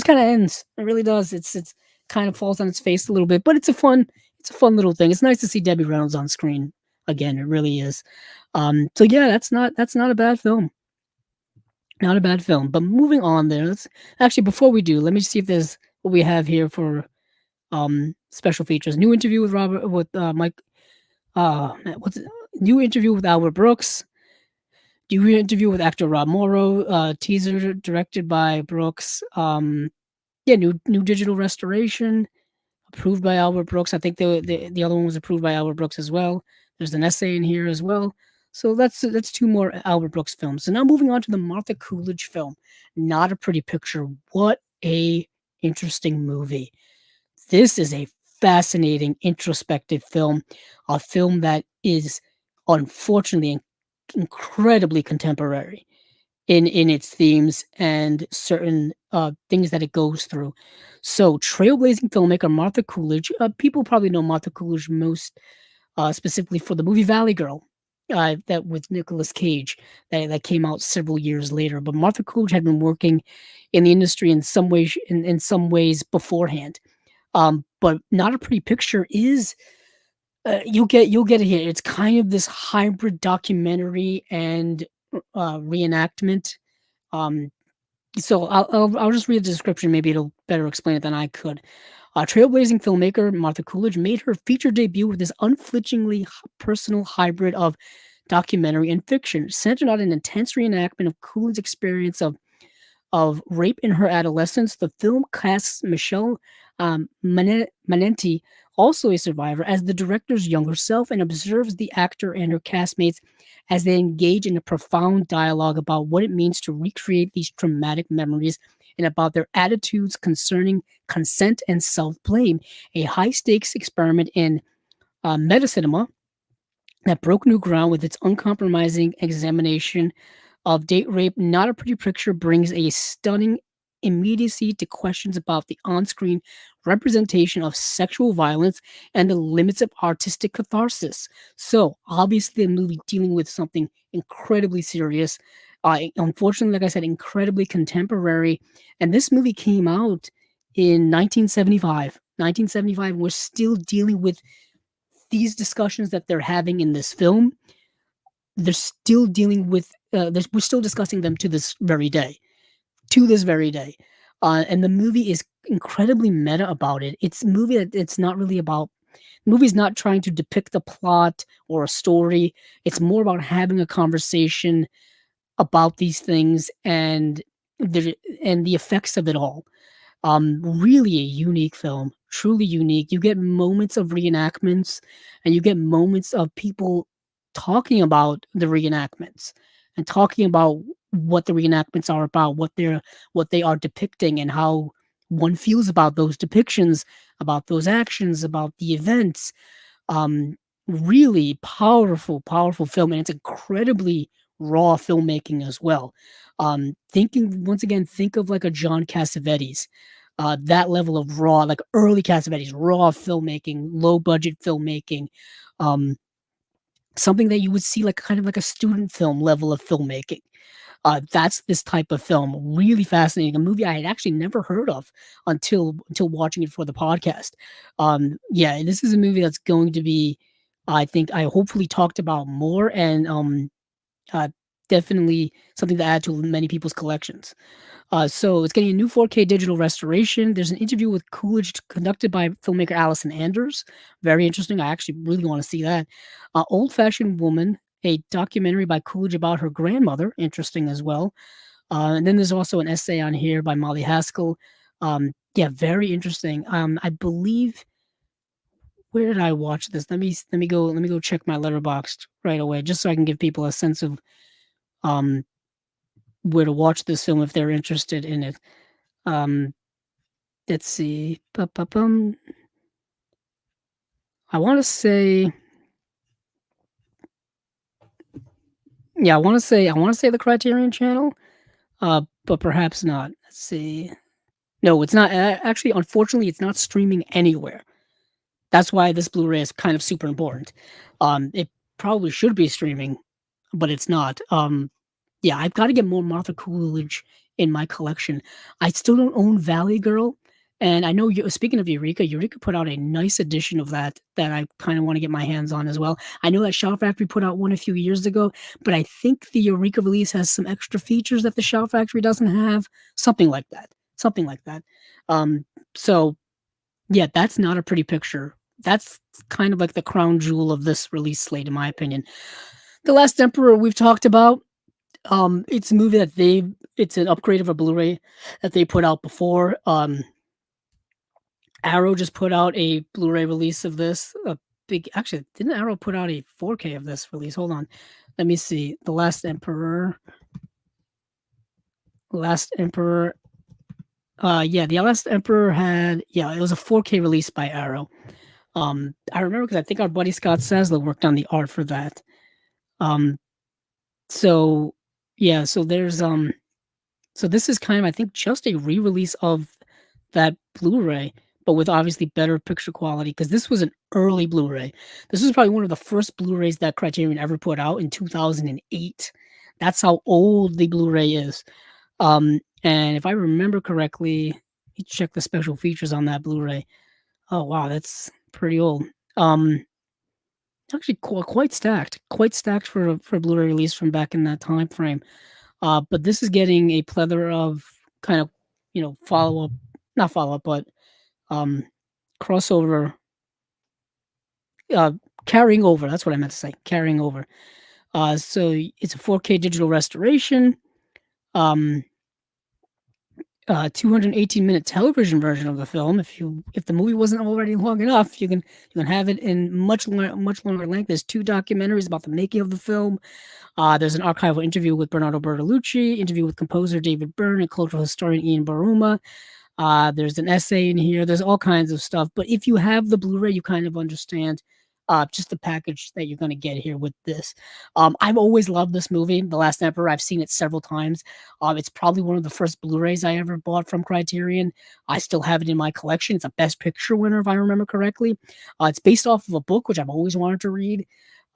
ends. It really does. It's kind of falls on its face a little bit, but it's a fun little thing. It's nice to see Debbie Reynolds on screen again. It really is. So yeah, that's not a bad film. Not a bad film. But moving on there, let's actually before we do, let me see if there's what we have here for special features. New interview with Robert with Mike man, what's it? New interview with Albert Brooks. New interview with actor Rob Morrow. Teaser directed by Brooks. Yeah, new digital restoration approved by Albert Brooks. I think the other one was approved by Albert Brooks as well. There's an essay in here as well. So that's 2 more Albert Brooks films. So now moving on to the Martha Coolidge film, Not a Pretty Picture. What a interesting movie. This is a fascinating introspective film, a film that is unfortunately incredibly contemporary in its themes and certain, things that it goes through. So, trailblazing filmmaker Martha Coolidge, people probably know Martha Coolidge most, specifically for the movie Valley Girl, that with Nicolas Cage that came out several years later. But Martha Coolidge had been working in the industry in some ways beforehand. But Not a Pretty Picture is you'll get it here. It's kind of this hybrid documentary and reenactment. Um, I'll just read the description. Maybe it'll better explain it than I could. Trailblazing filmmaker Martha Coolidge made her feature debut with this unflinchingly personal hybrid of documentary and fiction, centered on an intense reenactment of Coolidge's experience of rape in her adolescence. The film casts Michelle Manenti, also a survivor, as the director's younger self and observes the actor and her castmates as they engage in a profound dialogue about what it means to recreate these traumatic memories and about their attitudes concerning consent and self blame. A high stakes experiment in metacinema that broke new ground with its uncompromising examination of date rape. Not a Pretty Picture brings a stunning immediacy to questions about the on screen representation of sexual violence and the limits of artistic catharsis. So, obviously, a movie dealing with something incredibly serious. Unfortunately, like I said, incredibly contemporary. And this movie came out in 1975. 1975, we're still dealing with these discussions that they're having in this film. They're still dealing with, we're still discussing them to this very day. To this very day. And the movie is incredibly meta about it. It's a movie that it's not really about the movie's not trying to depict a plot or a story. It's more about having a conversation about these things and the effects of it all. Really a unique film, truly unique. You get moments of reenactments and you get moments of people talking about the reenactments and talking about what the reenactments are about, what they are depicting and how one feels about those depictions, about those actions, about the events. Really powerful, powerful film, and it's incredibly raw filmmaking as well. Thinking once again, think of like a John Cassavetes, that level of raw, like early Cassavetes, raw filmmaking, low budget filmmaking, um, something that you would see like kind of like a student film level of filmmaking. That's this type of film. Really fascinating. A movie I had actually never heard of until watching it for the podcast. Yeah, this is a movie that's going to be, I think, I hopefully talked about more and uh, definitely something to add to many people's collections. So it's getting a new 4K digital restoration. There's an interview with Coolidge conducted by filmmaker Allison Anders. Very interesting. I actually really want to see that. Old Fashioned Woman, a documentary by Coolidge about her grandmother. Interesting as well. And then there's also an essay on here by Molly Haskell. Yeah, very interesting. I believe where did I watch this? Let me go check my letterboxd right away, just so I can give people a sense of um where to watch this film if they're interested in it. Um, let's see. I want to say, yeah, I want to say the Criterion Channel, but perhaps not. Let's see. No, it's not. Actually, unfortunately, it's not streaming anywhere. That's why this Blu-ray is kind of super important. It probably should be streaming, but it's not. Yeah, I've gotta get more Martha Coolidge in my collection. I still don't own Valley Girl, and I know you speaking of Eureka, Eureka put out a nice edition of that I kinda wanna get my hands on as well. I know that Shout Factory put out one a few years ago, but I think the Eureka release has some extra features that the Shout Factory doesn't have, something like that. Um, so, yeah, that's Not a Pretty Picture. That's kind of like the crown jewel of this release slate, in my opinion. The Last Emperor we've talked about. It's a movie that it's an upgrade of a Blu-ray that they put out before. Arrow just put out a Blu-ray release of this. A big actually, didn't Arrow put out a 4K of this release? Hold on. Let me see. The Last Emperor. Last Emperor. Yeah, The Last Emperor had yeah, it was a 4K release by Arrow. I remember because I think our buddy Scott Sasla worked on the art for that. Um, So, yeah, so so this is kind of, I think, just a re-release of that Blu-ray, but with obviously better picture quality because this was an early Blu-ray. This was probably one of the first Blu-rays that Criterion ever put out in 2008. That's how old the Blu-ray is. And if I remember correctly, let me check the special features on that Blu-ray. Oh wow, that's pretty old. Um, it's actually quite stacked for a Blu-ray release from back in that time frame. But this is getting a plethora of kind of, follow up, not follow up, but um, crossover, uh, carrying over. That's what I meant to say. Carrying over. It's a 4K digital restoration. Um, 218-minute television version of the film. If the movie wasn't already long enough, you can have it in much longer length. There's two documentaries about the making of the film. There's an archival interview with Bernardo Bertolucci, interview with composer David Byrne and cultural historian Ian Baruma. There's an essay in here. There's all kinds of stuff. But if you have the Blu-ray, you kind of understand just the package that you're going to get here with this. I've always loved this movie, The Last Emperor. I've seen it several times. It's probably one of the first Blu-rays I ever bought from Criterion. I still have it in my collection. It's a Best Picture winner, if I remember correctly. It's based off of a book, which I've always wanted to read.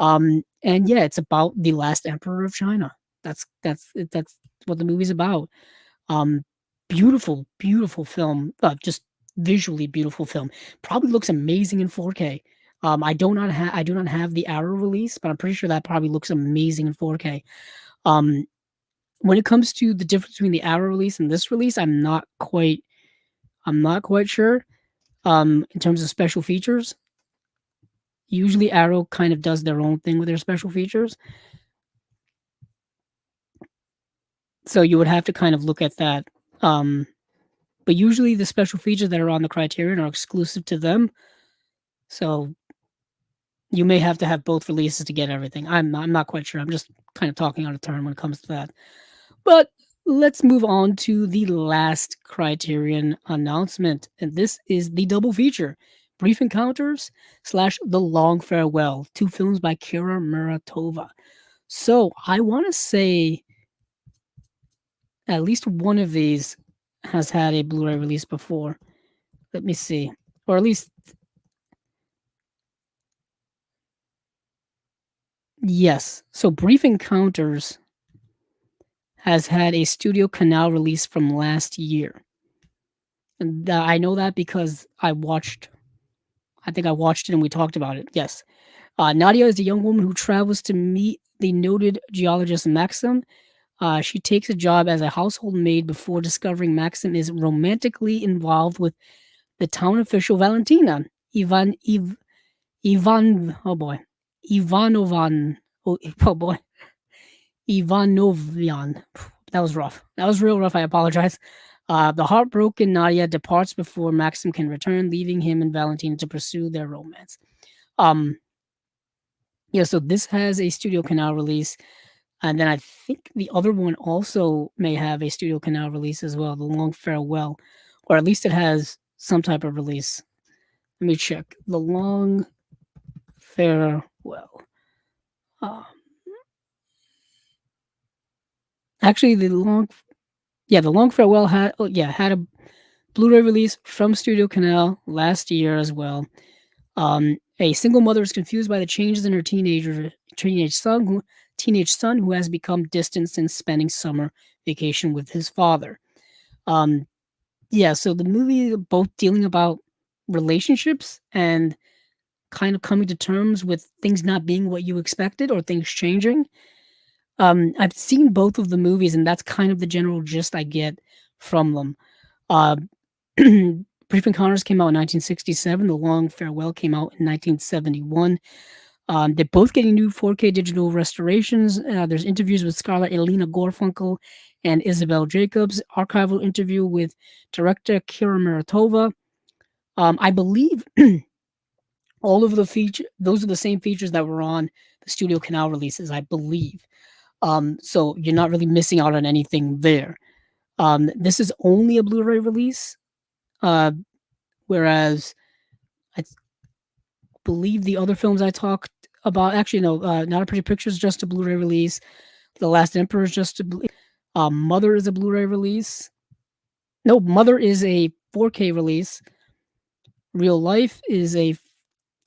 And yeah, it's about the last emperor of China. That's what the movie's about. Um, beautiful film. Just visually beautiful film. Probably looks amazing in 4K. I do not have the Arrow release, but I'm pretty sure that probably looks amazing in 4K. Um, when it comes to the difference between the Arrow release and this release, I'm not quite sure. In terms of special features, usually Arrow kind of does their own thing with their special features. So you would have to kind of look at that. But usually the special features that are on the Criterion are exclusive to them. So you may have to have both releases to get everything. I'm not quite sure. I'm just kind of talking out of turn when it comes to that. But let's move on to the last Criterion announcement, and this is the double feature: Brief Encounters slash The Long Farewell, two films by Kira Muratova. So I want to say at least one of these has had a Blu-ray release before. Let me see, or at least yes. So Brief Encounters has had a Studio Canal release from last year. And I know that because I think I watched it and we talked about it. Yes. Nadia is a young woman who travels to meet the noted geologist Maxim. She takes a job as a household maid before discovering Maxim is romantically involved with the town official Valentina. Ivan, oh boy. Ivanovan, oh boy. Ivanovian. That was rough. That was real rough. I apologize. The heartbroken Nadia departs before Maxim can return, leaving him and Valentina to pursue their romance. Um, yeah, so this has a Studio Canal release, and then I think the other one also may have a Studio Canal release as well, The Long Farewell, or at least it has some type of release. Let me check. The Long Farewell. Uh, actually, the Long Farewell had a Blu-ray release from Studio Canal last year as well. A single mother is confused by the changes in her teenage son who has become distant since spending summer vacation with his father. Um, yeah, so the movie both dealing about relationships and kind of coming to terms with things not being what you expected or things changing. I've seen both of the movies, and that's kind of the general gist I get from them. Uh, Brief Encounters came out in 1967. The Long Farewell came out in 1971. They're both getting new 4K digital restorations. There's interviews with Scarlett Elena Gorfunkel and Isabel Jacobs. Archival interview with director Kira Muratova. I believe all of the feature those are the same features that were on the Studio Canal releases, I believe. So you're not really missing out on anything there. This is only a Blu-ray release, uh, whereas I believe the other films I talked about, actually no, Not a Pretty Picture is just a Blu-ray release. The Last Emperor is just a Mother is a Blu-ray release. No, Mother is a 4K release. Real Life is a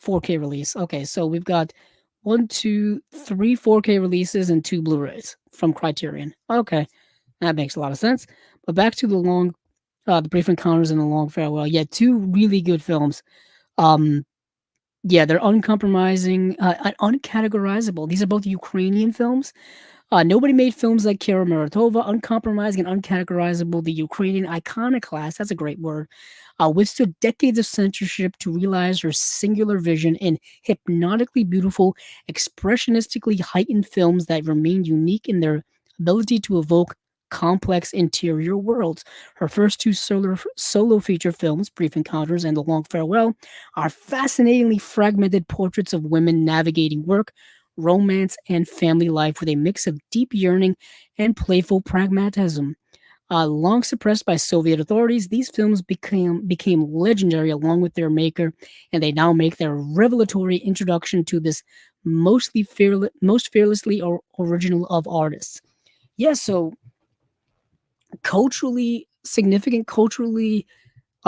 4K release. Okay, so we've got one, two, three 4K releases and two Blu-rays from Criterion. Okay, that makes a lot of sense. But back to the Brief Encounters and the Long Farewell. Yeah, two really good films. Um, yeah, they're uncompromising, uncategorizable. These are both Ukrainian films. Nobody made films like Kira Muratova, uncompromising and uncategorizable. The Ukrainian iconoclast, that's a great word, withstood decades of censorship to realize her singular vision in hypnotically beautiful, expressionistically heightened films that remain unique in their ability to evoke complex interior worlds. Her first two solo feature films, Brief Encounters and The Long Farewell, are fascinatingly fragmented portraits of women navigating work, romance, and family life with a mix of deep yearning and playful pragmatism. Long suppressed by Soviet authorities, these films became legendary along with their maker, and they now make their revelatory introduction to this most fearlessly original of artists. Yeah, so culturally significant, culturally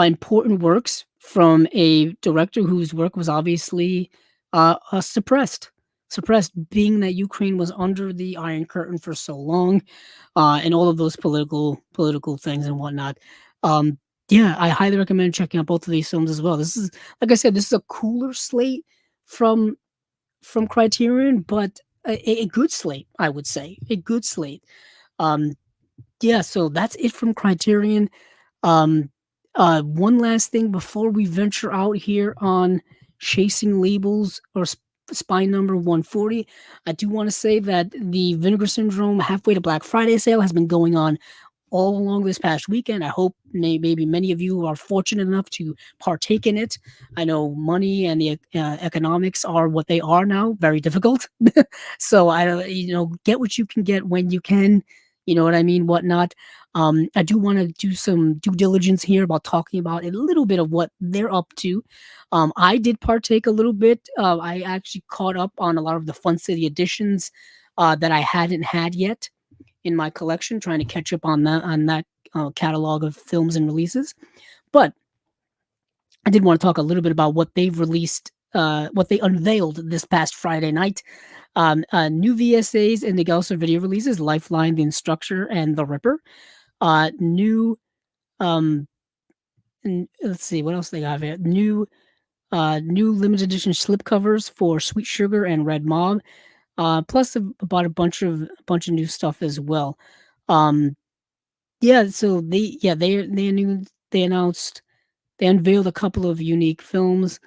important works from a director whose work was obviously suppressed. Suppressed, being that Ukraine was under the Iron Curtain for so long, and all of those political things and whatnot. Um, yeah, I highly recommend checking out both of these films as well. This is, like I said, this is a cooler slate from Criterion, but a good slate, I would say, a good slate. Um, yeah, so that's it from Criterion. Um, one last thing before we venture out here on chasing labels or spine number 140, I do want to say that the Vinegar Syndrome halfway to Black Friday sale has been going on all along this past weekend. I hope maybe many of you are fortunate enough to partake in it. I know money and the economics are what they are now, very difficult. So I don't, get what you can get when you can. You know what I mean? Whatnot. I do want to do some due diligence here about talking about a little bit of what they're up to. I did partake a little bit. I actually caught up on a lot of the Fun City editions that I hadn't had yet in my collection, trying to catch up on that catalog of films and releases. But I did want to talk a little bit about what they've released, what they unveiled this past Friday night. New VSAs and the Gelser video releases: Lifeline, The Instructor, and The Ripper. New, um, let's see what else they got here. New limited edition slipcovers for Sweet Sugar and Red Mob. Plus about a bunch of new stuff as well. Um, Yeah, so they announced they unveiled a couple of unique films.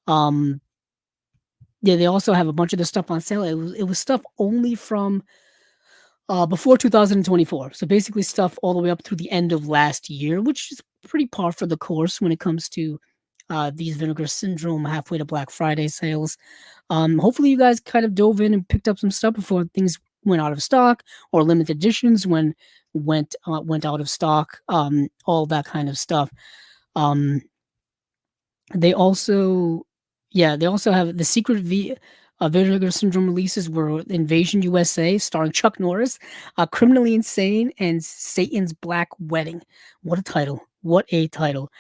Um, yeah, they also have a bunch of the stuff on sale. It was stuff only from before 2024. So basically stuff all the way up through the end of last year, which is pretty par for the course when it comes to these Vinegar Syndrome halfway to Black Friday sales. Hopefully you guys kind of dove in and picked up some stuff before things went out of stock, or limited editions when went out of stock. All that kind of stuff. Um, they also, yeah, they also have the secret Vinegar Syndrome releases were Invasion USA, starring Chuck Norris, Criminally Insane, and Satan's Black Wedding. What a title! What a title!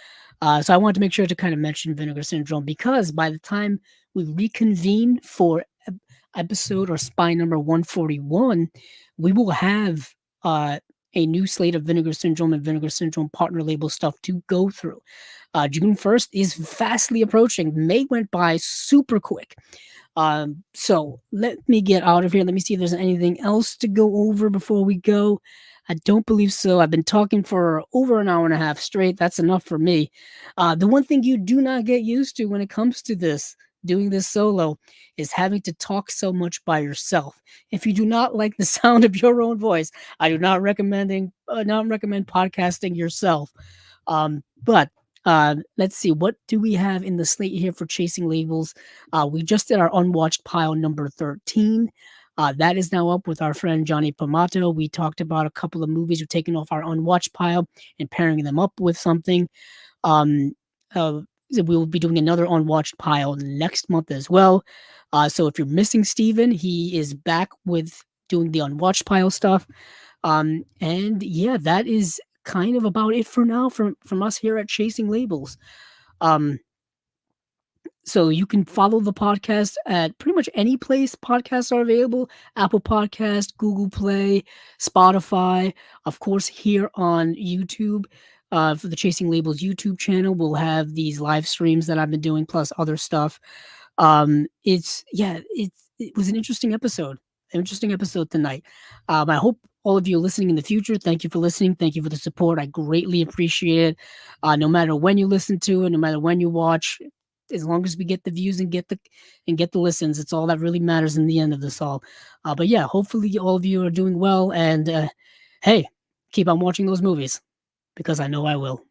So I wanted to make sure to kind of mention Vinegar Syndrome because by the time we reconvene for episode or spine number 141, we will have a new slate of Vinegar Syndrome and Vinegar Syndrome partner label stuff to go through. June 1st is fastly approaching. May went by super quick. So let me get out of here. Let me see if there's anything else to go over before we go. I don't believe so. I've been talking for over an hour and a half straight. That's enough for me. The one thing you do not get used to when it comes to doing this solo, is having to talk so much by yourself. If you do not like the sound of your own voice, I do not recommend podcasting yourself. But let's see, what do we have in the slate here for chasing labels? We just did our unwatched pile number 13. That is now up with our friend Johnny Pomato. We talked about a couple of movies we're taking off our unwatched pile and pairing them up with something. Um, so we will be doing another unwatched pile next month as well. So if you're missing Steven, he is back with doing the unwatched pile stuff. And yeah, that is kind of about it for now from us here at Chasing Labels. Um, so you can follow the podcast at pretty much any place podcasts are available: Apple Podcast, Google Play, Spotify. Of course, here on YouTube, for the Chasing Labels YouTube channel, we'll have these live streams that I've been doing plus other stuff. It was an interesting episode tonight. I hope all of you are listening in the future. Thank you for listening. Thank you for the support. I greatly appreciate it. No matter when you listen to it, no matter when you watch, as long as we get the views and get the listens, it's all that really matters in the end of this all. But yeah, hopefully all of you are doing well, and hey, keep on watching those movies because I know I will.